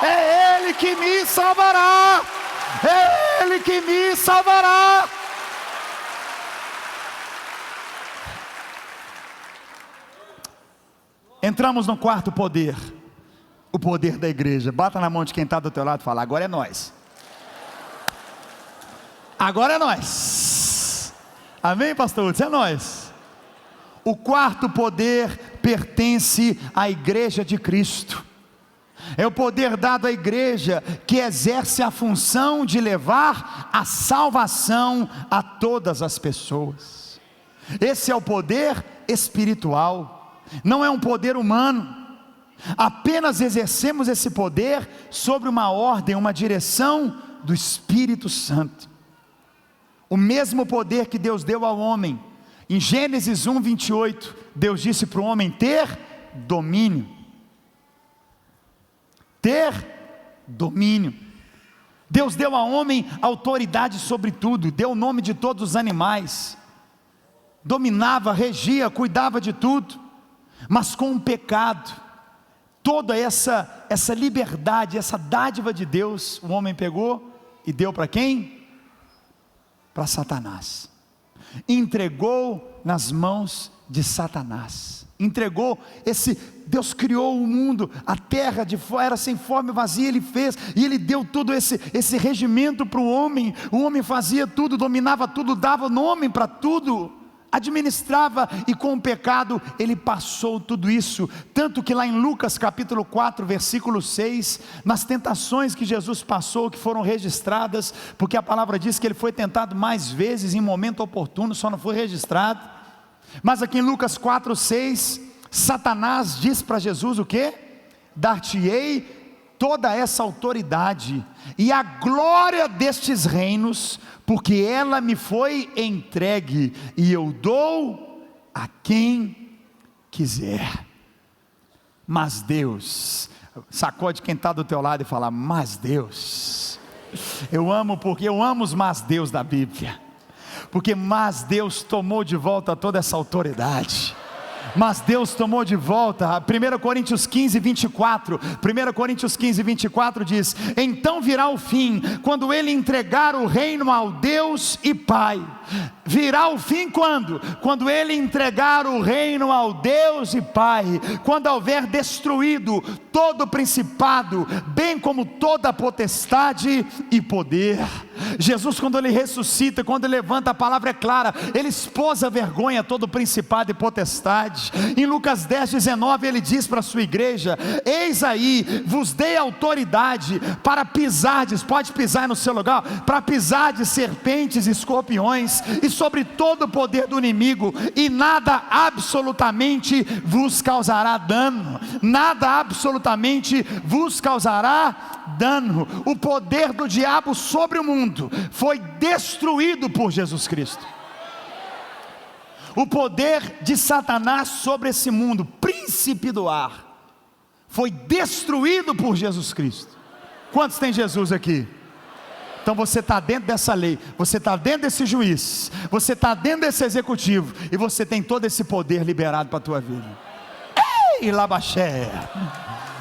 É Ele que me salvará. É Ele que me salvará. Entramos no quarto poder. O poder da igreja. Bata na mão de quem está do teu lado e fala, agora é nós. Agora é nós. Amém, pastor Hudson? É nós. O quarto poder pertence à igreja de Cristo. É o poder dado à igreja que exerce a função de levar a salvação a todas as pessoas. Esse é o poder espiritual. Não é um poder humano. Apenas exercemos esse poder sobre uma ordem, uma direção do Espírito Santo. O mesmo poder que Deus deu ao homem. Em Gênesis 1, 28, Deus disse para o homem ter domínio. Ter domínio. Deus deu ao homem autoridade sobre tudo, deu o nome de todos os animais. Dominava, regia, cuidava de tudo. Mas com o pecado, toda essa liberdade, essa dádiva de Deus, o homem pegou e deu para quem? Para Satanás. Entregou nas mãos de Satanás. Entregou Deus criou o mundo, a terra era sem forma e vazia, Ele fez, e Ele deu todo esse regimento para o homem fazia tudo, dominava tudo, dava nome para tudo, administrava, e com o pecado ele passou tudo isso, tanto que lá em Lucas capítulo 4 versículo 6, nas tentações que Jesus passou, que foram registradas, porque a palavra diz que ele foi tentado mais vezes, em momento oportuno, só não foi registrado, mas aqui em Lucas 4, 6, Satanás diz para Jesus o que? Dar-te-ei toda essa autoridade, e a glória destes reinos, porque ela me foi entregue, e eu dou a quem quiser. Mas Deus, sacode quem está do teu lado e fala, mas Deus, eu amo os mas Deus da Bíblia, porque mas Deus tomou de volta toda essa autoridade. Mas Deus tomou de volta. 1 Coríntios 15, 24 diz, então virá o fim, quando ele entregar o reino ao Deus e Pai. Virá o fim quando? Quando ele entregar o reino ao Deus e Pai, quando houver destruído todo o principado, bem como toda a potestade e poder. Jesus, quando ele ressuscita, quando ele levanta, a palavra é clara, ele expôs a vergonha todo o principado e potestade. Em Lucas 10, 19 ele diz para a sua igreja, eis aí, vos dei autoridade para pisardes, pode pisar no seu lugar, para pisardes serpentes e escorpiões, e sobre todo o poder do inimigo, e nada absolutamente vos causará dano. Nada absolutamente vos causará dano. O poder do diabo sobre o mundo foi destruído por Jesus Cristo. O poder de Satanás sobre esse mundo, príncipe do ar, foi destruído por Jesus Cristo. Quantos tem Jesus aqui? Então você está dentro dessa lei, você está dentro desse juiz, você está dentro desse executivo, e você tem todo esse poder liberado para a tua vida. Ei, Labaxé!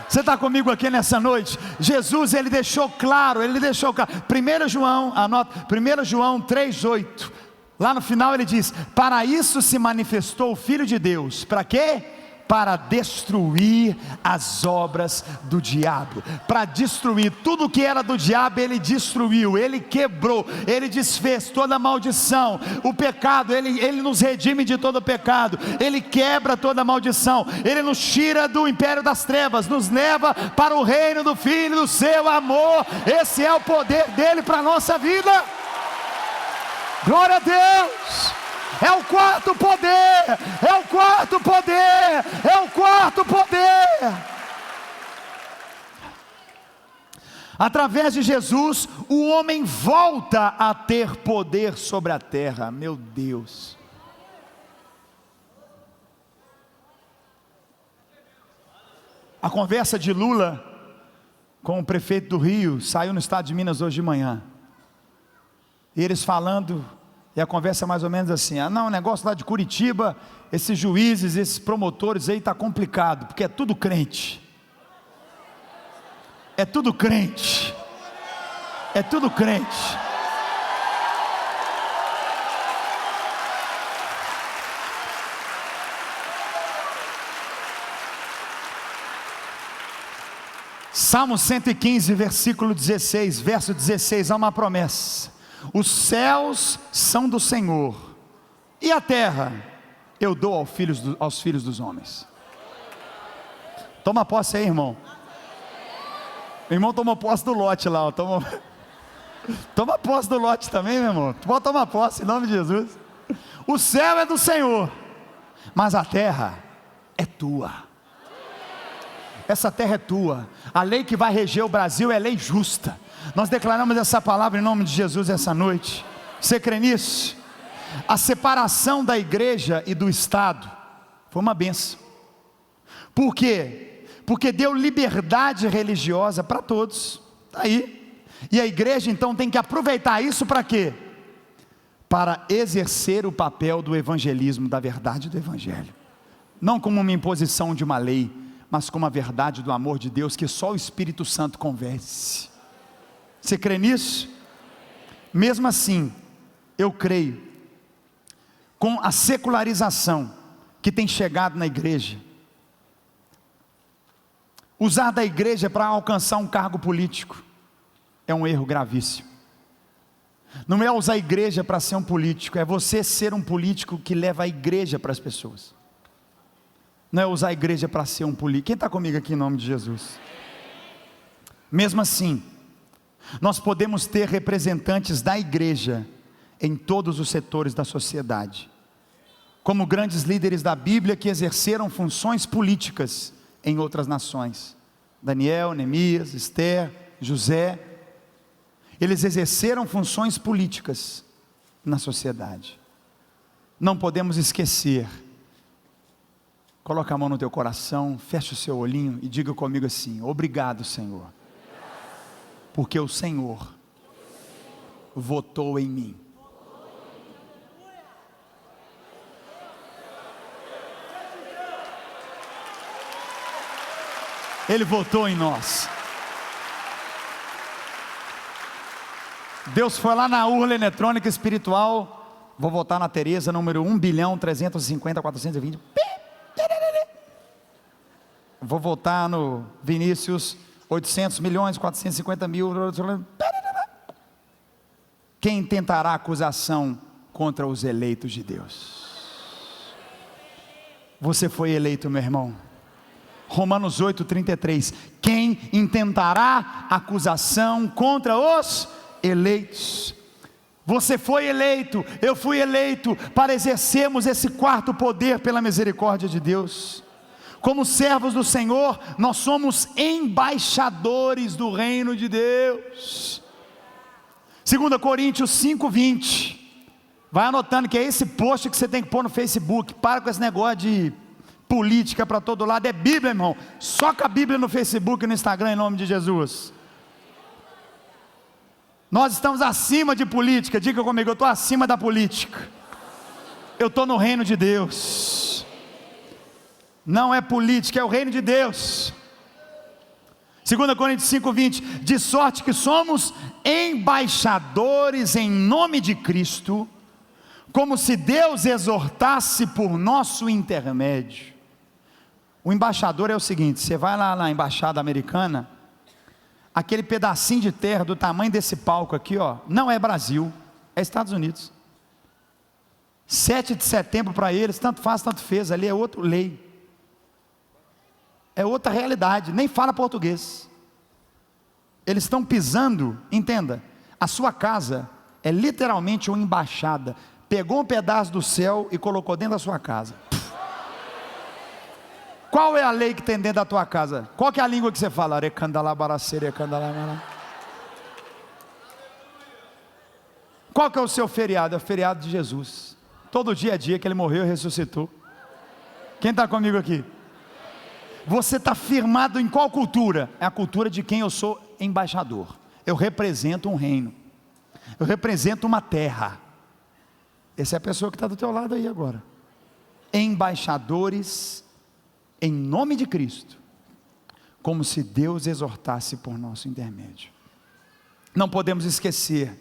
Você está comigo aqui nessa noite? Jesus, ele deixou claro, 1 João, anota, 1 João 3,8, lá no final ele diz, para isso se manifestou o Filho de Deus, para quê? para destruir as obras do diabo, para destruir tudo que era do diabo. Ele destruiu, ele quebrou, ele desfez toda maldição, o pecado, ele nos redime de todo pecado, ele quebra toda maldição, ele nos tira do império das trevas, nos leva para o reino do Filho do seu amor. Esse é o poder dele para a nossa vida. Glória a Deus. É o quarto poder, é o quarto poder, é o quarto poder. Através de Jesus, o homem volta a ter poder sobre a terra. Meu Deus. A conversa de Lula com o prefeito do Rio saiu no estado de Minas hoje de manhã. E eles falando, e a conversa é mais ou menos assim: ah não, o negócio lá de Curitiba, esses juízes, esses promotores aí está complicado, porque é tudo crente. É tudo crente. É tudo crente. Salmo 115, versículo 16, verso 16, há uma promessa: os céus são do Senhor, e a terra eu dou aos filhos dos homens. Toma posse aí, irmão. O irmão tomou posse do lote lá, ó. Toma posse do lote também, meu irmão. Pode tomar posse, em nome de Jesus. O céu é do Senhor, mas a terra é tua. Essa terra é tua. A lei que vai reger o Brasil é lei justa. Nós declaramos essa palavra em nome de Jesus essa noite. Você crê nisso? A separação da igreja e do Estado foi uma bênção. Por quê? Porque deu liberdade religiosa para todos. Está aí. E a igreja então tem que aproveitar isso para quê? Para exercer o papel do evangelismo, da verdade do evangelho. Não como uma imposição de uma lei, mas como a verdade do amor de Deus, que só o Espírito Santo convence. Você crê nisso? Mesmo assim, eu creio, com a secularização que tem chegado na igreja, usar da igreja para alcançar um cargo político, é um erro gravíssimo. Não é usar a igreja para ser um político, é você ser um político que leva a igreja para as pessoas. Não é usar a igreja para ser um político. Quem está comigo aqui em nome de Jesus? Mesmo assim, nós podemos ter representantes da igreja em todos os setores da sociedade, como grandes líderes da Bíblia que exerceram funções políticas em outras nações. Daniel, Neemias, Esther, José. Eles exerceram funções políticas na sociedade. Não podemos esquecer. Coloca a mão no teu coração, fecha o seu olhinho e diga comigo assim: obrigado, Senhor, porque o Senhor votou em mim. Ele votou em nós. Deus foi lá na urna eletrônica espiritual. Vou votar na Tereza, número 1.350.420. Vou votar no Vinícius, 800.450.000. Quem tentará acusação contra os eleitos de Deus? Você foi eleito, meu irmão. Romanos 8:33. Quem intentará acusação contra os eleitos? Você foi eleito, eu fui eleito para exercermos esse quarto poder pela misericórdia de Deus. Como servos do Senhor, nós somos embaixadores do reino de Deus. 2 Coríntios 5:20. Vai anotando que é esse post que você tem que pôr no Facebook. Para com esse negócio de política para todo lado. É Bíblia, irmão. Soca a Bíblia no Facebook e no Instagram em nome de Jesus. Nós estamos acima de política. Diga comigo: eu estou acima da política. Eu estou no reino de Deus. Não é política, é o reino de Deus. 2 Coríntios 5:20. De sorte que somos embaixadores em nome de Cristo, como se Deus exortasse por nosso intermédio. O embaixador é o seguinte: você vai lá na embaixada americana, aquele pedacinho de terra do tamanho desse palco aqui, ó, não é Brasil, é Estados Unidos. 7 de setembro para eles, tanto faz, tanto fez, ali é outra lei, é outra realidade, nem fala português. Eles estão pisando, entenda, a sua casa é literalmente uma embaixada. Pegou um pedaço do céu e colocou dentro da sua casa. Qual é a lei que tem dentro da tua casa? Qual que é a língua que você fala? Qual que é o seu feriado? É o feriado de Jesus. Todo dia é dia que Ele morreu e ressuscitou. Quem está comigo aqui? Você está firmado em qual cultura? É a cultura de quem eu sou embaixador. Eu represento um reino, eu represento uma terra. Essa é a pessoa que está do teu lado aí agora. Embaixadores em nome de Cristo, como se Deus exortasse por nosso intermédio. Não podemos esquecer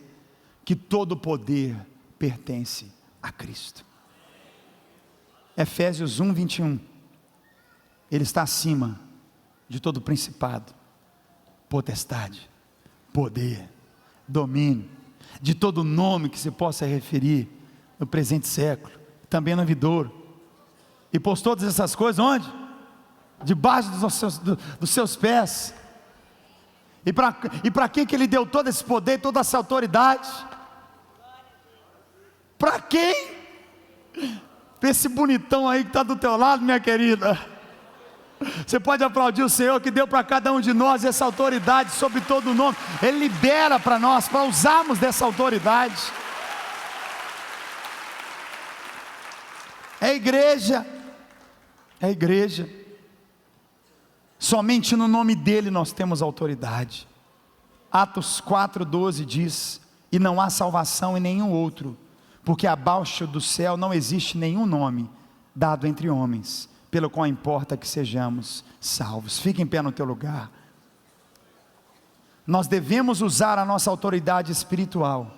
que todo o poder pertence a Cristo. Efésios 1, 21. Ele está acima de todo principado, potestade, poder, domínio, de todo nome que se possa referir no presente século, também no vindouro. E pôs todas essas coisas onde? Debaixo dos seus pés. E para quem que Ele deu todo esse poder, toda essa autoridade? Para quem? Para esse bonitão aí que está do teu lado, minha querida. Você pode aplaudir o Senhor que deu para cada um de nós essa autoridade sobre todo o nome. Ele libera para nós, para usarmos dessa autoridade. É igreja, é igreja. Somente no nome dEle nós temos autoridade. Atos 4,12 diz: e não há salvação em nenhum outro, porque abaixo do céu não existe nenhum nome dado entre homens, pelo qual importa que sejamos salvos. Fique em pé no teu lugar. Nós devemos usar a nossa autoridade espiritual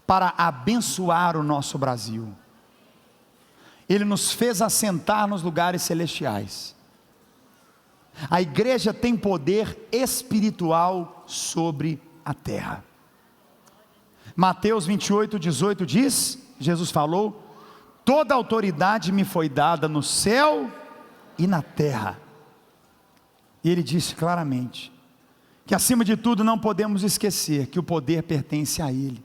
para abençoar o nosso Brasil. Ele nos fez assentar nos lugares celestiais. A igreja tem poder espiritual sobre a terra. Mateus 28:18 diz, Jesus falou: toda autoridade me foi dada no céu e na terra. E Ele disse claramente, que acima de tudo não podemos esquecer que o poder pertence a Ele.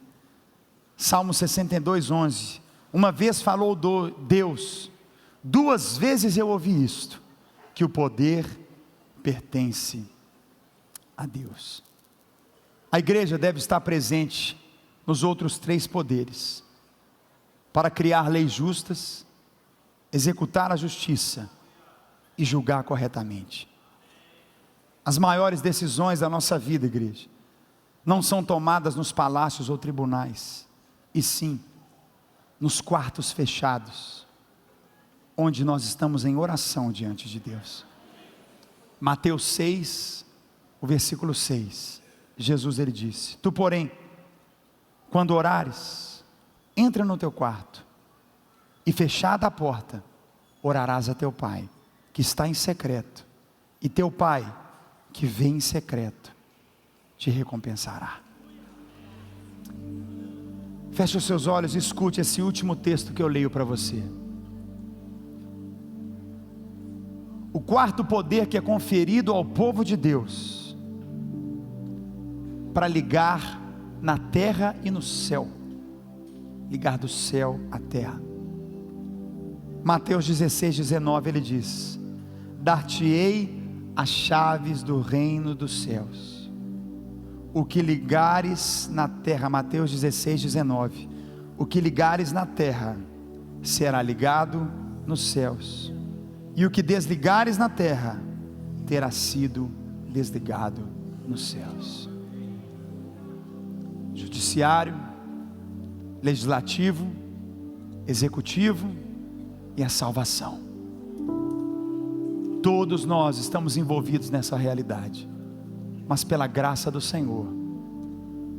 Salmo 62:11, uma vez falou Deus, duas vezes eu ouvi isto, que o poder pertence a Deus. A igreja deve estar presente nos outros três poderes, para criar leis justas, executar a justiça e julgar corretamente. As maiores decisões da nossa vida, igreja, não são tomadas nos palácios ou tribunais, e sim nos quartos fechados, onde nós estamos em oração diante de Deus. Mateus 6, o versículo 6, Jesus ele disse: tu porém, quando orares, entra no teu quarto, e fechada a porta, orarás a teu pai, que está em secreto, e teu pai, que vem em secreto, te recompensará. Feche os seus olhos e escute esse último texto que eu leio para você. O quarto poder que é conferido ao povo de Deus, para ligar na terra e no céu, ligar do céu à terra. Mateus 16:19 ele diz: dar-te-ei as chaves do reino dos céus, o que ligares na terra, Mateus 16:19, o que ligares na terra, será ligado nos céus, e o que desligares na terra, terá sido desligado nos céus. Judiciário, legislativo, executivo e a salvação. Todos nós estamos envolvidos nessa realidade, mas pela graça do Senhor,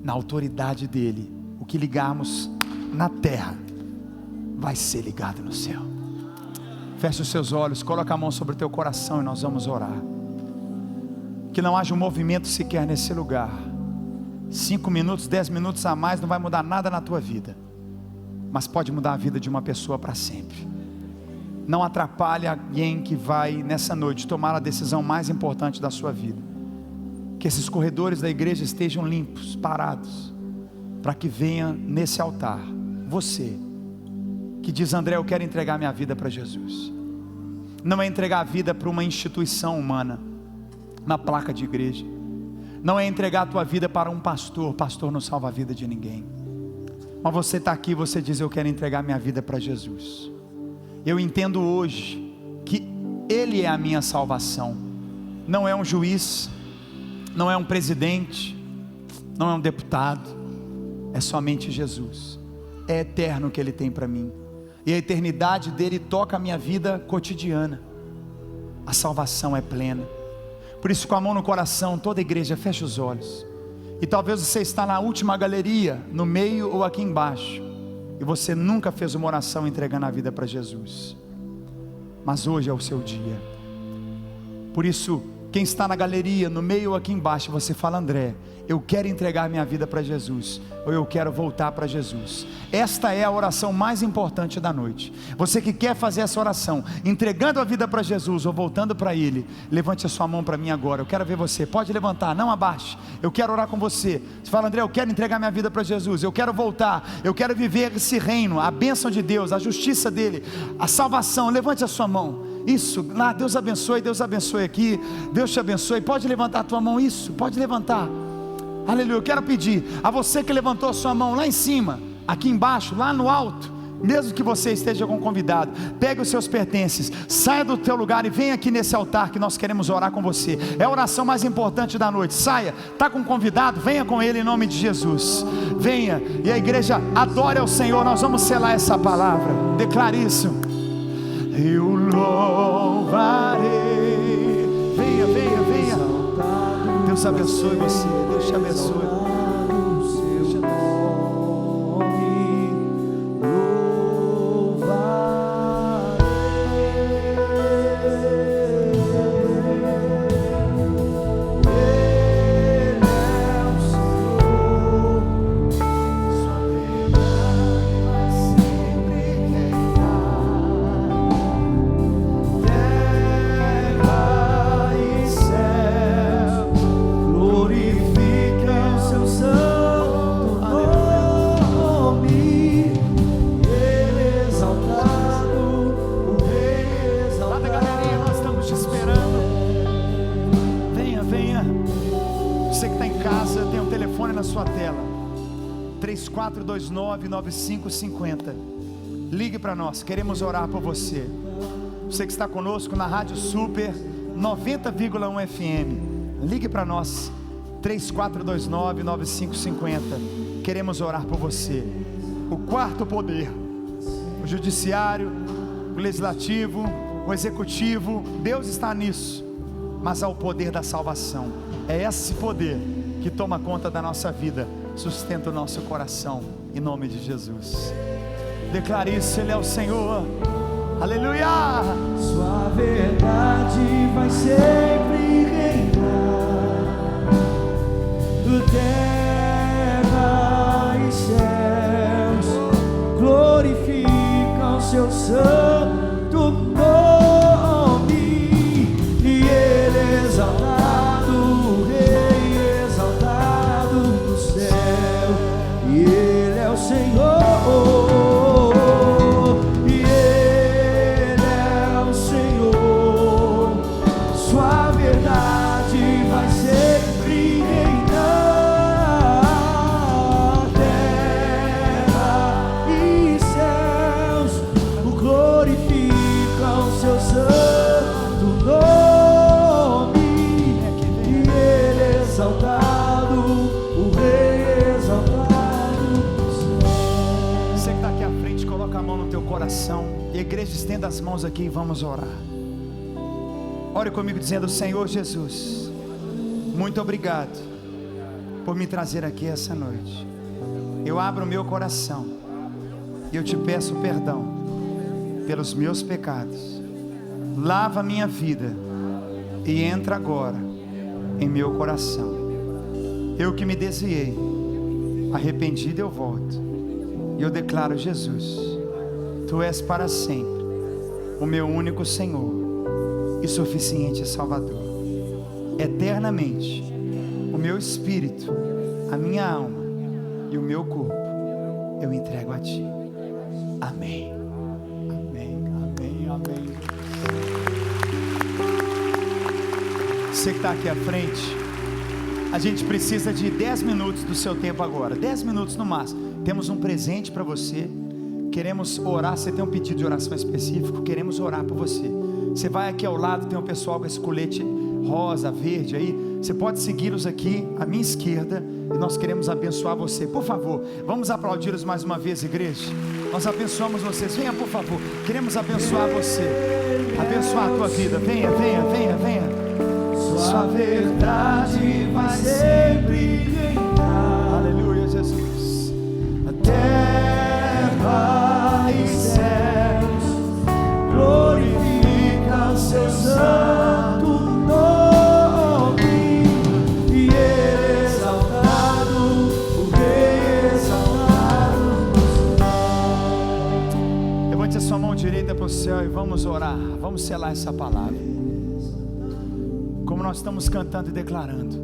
na autoridade dEle, o que ligarmos na terra, vai ser ligado no céu. Feche os seus olhos, coloca a mão sobre o teu coração e nós vamos orar. Que não haja um movimento sequer nesse lugar. 5 minutos, 10 minutos a mais não vai mudar nada na tua vida, mas pode mudar a vida de uma pessoa para sempre. Não atrapalhe alguém que vai nessa noite tomar a decisão mais importante da sua vida. Que esses corredores da igreja estejam limpos, parados, para que venha nesse altar você que diz: André, eu quero entregar minha vida para Jesus. Não é entregar a vida para uma instituição humana, na placa de igreja. Não é entregar a tua vida para um pastor. Pastor não salva a vida de ninguém. Mas você está aqui, você diz: eu quero entregar minha vida para Jesus. Eu entendo hoje que Ele é a minha salvação. Não é um juiz, não é um presidente, não é um deputado, é somente Jesus. É eterno o que Ele tem para mim, e a eternidade dele toca a minha vida cotidiana. A salvação é plena. Por isso, com a mão no coração, toda a igreja fecha os olhos. E talvez você está na última galeria, no meio ou aqui embaixo, e você nunca fez uma oração entregando a vida para Jesus. Mas hoje é o seu dia. Por isso, quem está na galeria, no meio ou aqui embaixo, você fala: André, eu quero entregar minha vida para Jesus, ou eu quero voltar para Jesus. Esta é a oração mais importante da noite. Você que quer fazer essa oração, entregando a vida para Jesus ou voltando para Ele, levante a sua mão para mim agora. Eu quero ver você, pode levantar, não abaixe. Eu quero orar com você. Você fala: André, eu quero entregar minha vida para Jesus, eu quero voltar, eu quero viver esse reino, a bênção de Deus, a justiça dEle, a salvação. Levante a sua mão. Isso, lá, Deus abençoe aqui, Deus te abençoe. Pode levantar a tua mão, isso, pode levantar. Aleluia. Eu quero pedir a você que levantou a sua mão lá em cima, aqui embaixo, lá no alto, mesmo que você esteja com um convidado, pegue os seus pertences, saia do teu lugar e venha aqui nesse altar que nós queremos orar com você. É a oração mais importante da noite. Saia, está com um convidado, venha com ele em nome de Jesus. Venha, e a igreja adore ao Senhor. Nós vamos selar essa palavra. Declare isso. Eu louvarei. Venha, venha, venha. Deus abençoe você. Deus te abençoe. Na sua tela, 3429-9550. Ligue para nós, queremos orar por você. Você que está conosco na Rádio Super 90,1 FM, ligue para nós, 3429-9550. Queremos orar por você. O quarto poder, o judiciário, o legislativo, o executivo, Deus está nisso, mas há o poder da salvação. É esse poder que toma conta da nossa vida, sustenta o nosso coração, em nome de Jesus. Declare isso, Ele é o Senhor. Aleluia. Sua verdade vai sempre reinar. Terra e céus glorificam seu santo nome, e Ele é exaltado, o Rei exaltado no céu, e Ele é o Senhor. E a igreja estenda as mãos aqui e vamos orar. Ore comigo dizendo: Senhor Jesus, muito obrigado por me trazer aqui essa noite. Eu abro o meu coração e eu te peço perdão pelos meus pecados. lava minha vida e entra agora em meu coração. Eu que me desviei, arrependido eu volto, e eu declaro: Jesus, Tu és para sempre o meu único Senhor e suficiente Salvador. Eternamente o meu espírito, a minha alma e o meu corpo eu entrego a Ti. Amém. Amém, amém, amém. Você que está aqui à frente, a gente precisa de 10 minutos do seu tempo agora, 10 minutos no máximo. Temos um presente para você, queremos orar. Você tem um pedido de oração específico, queremos orar por você. Você vai aqui ao lado, tem um pessoal com esse colete rosa, verde aí, você pode segui-los aqui à minha esquerda, e nós queremos abençoar você. Por favor, vamos aplaudi-los mais uma vez, igreja. Nós abençoamos vocês, venha por favor, queremos abençoar você, abençoar a tua vida, venha, venha, venha, venha. Sua verdade vai sempre reinar. Aleluia, Jesus. A terra e céus glorifica o seu santo nome, e exaltado, o Rei exaltado no céu. Levante a sua mão direita para o céu e vamos orar, vamos selar essa palavra. Como nós estamos cantando e declarando,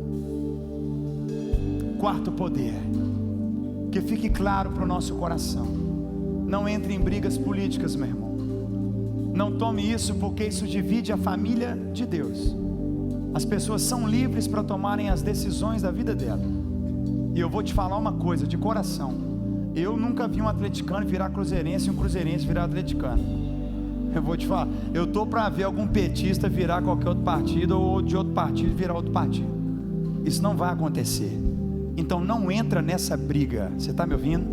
quarto poder, que fique claro para o nosso coração: não entre em brigas políticas, meu irmão. Não tome isso, porque isso divide a família de Deus. As pessoas são livres para tomarem as decisões da vida dela. E eu vou te falar uma coisa de coração: eu nunca vi um atleticano virar cruzeirense e um cruzeirense virar atleticano. Eu vou te falar, eu estou para ver algum petista virar qualquer outro partido, ou de outro partido virar outro partido. Isso não vai acontecer. Então não entra nessa briga. Você está me ouvindo?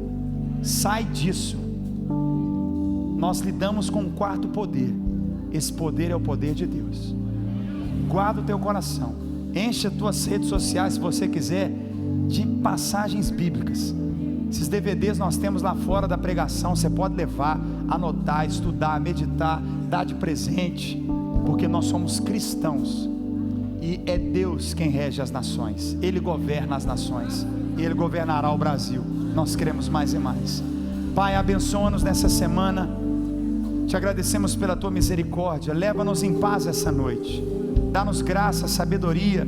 Sai disso. Nós lidamos com um quarto poder. Esse poder é o poder de Deus. Guarda o teu coração, enche as tuas redes sociais, se você quiser, de passagens bíblicas. Esses DVDs nós temos lá fora da pregação, você pode levar, anotar, estudar, meditar, dar de presente, porque nós somos cristãos, e é Deus quem rege as nações. Ele governa as nações, e Ele governará o Brasil. Nós queremos mais e mais. Pai, abençoa-nos nessa semana, te agradecemos pela Tua misericórdia, leva-nos em paz essa noite, dá-nos graça, sabedoria,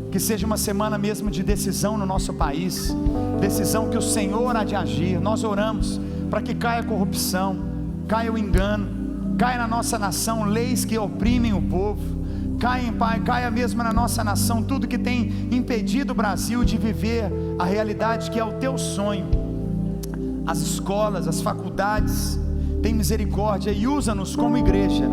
que seja uma semana mesmo de decisão no nosso país, decisão que o Senhor há de agir. Nós oramos para que caia a corrupção, caia o engano, caia na nossa nação leis que oprimem o povo, caia, Pai, caia mesmo na nossa nação tudo que tem impedido o Brasil de viver a realidade que é o Teu sonho. As escolas, as faculdades, tem misericórdia e usa-nos como igreja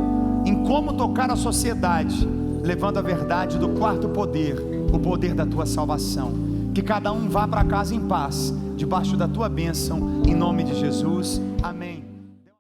em como tocar a sociedade, levando a verdade do quarto poder, o poder da Tua salvação. Que cada um vá para casa em paz, debaixo da Tua bênção, em nome de Jesus, amém.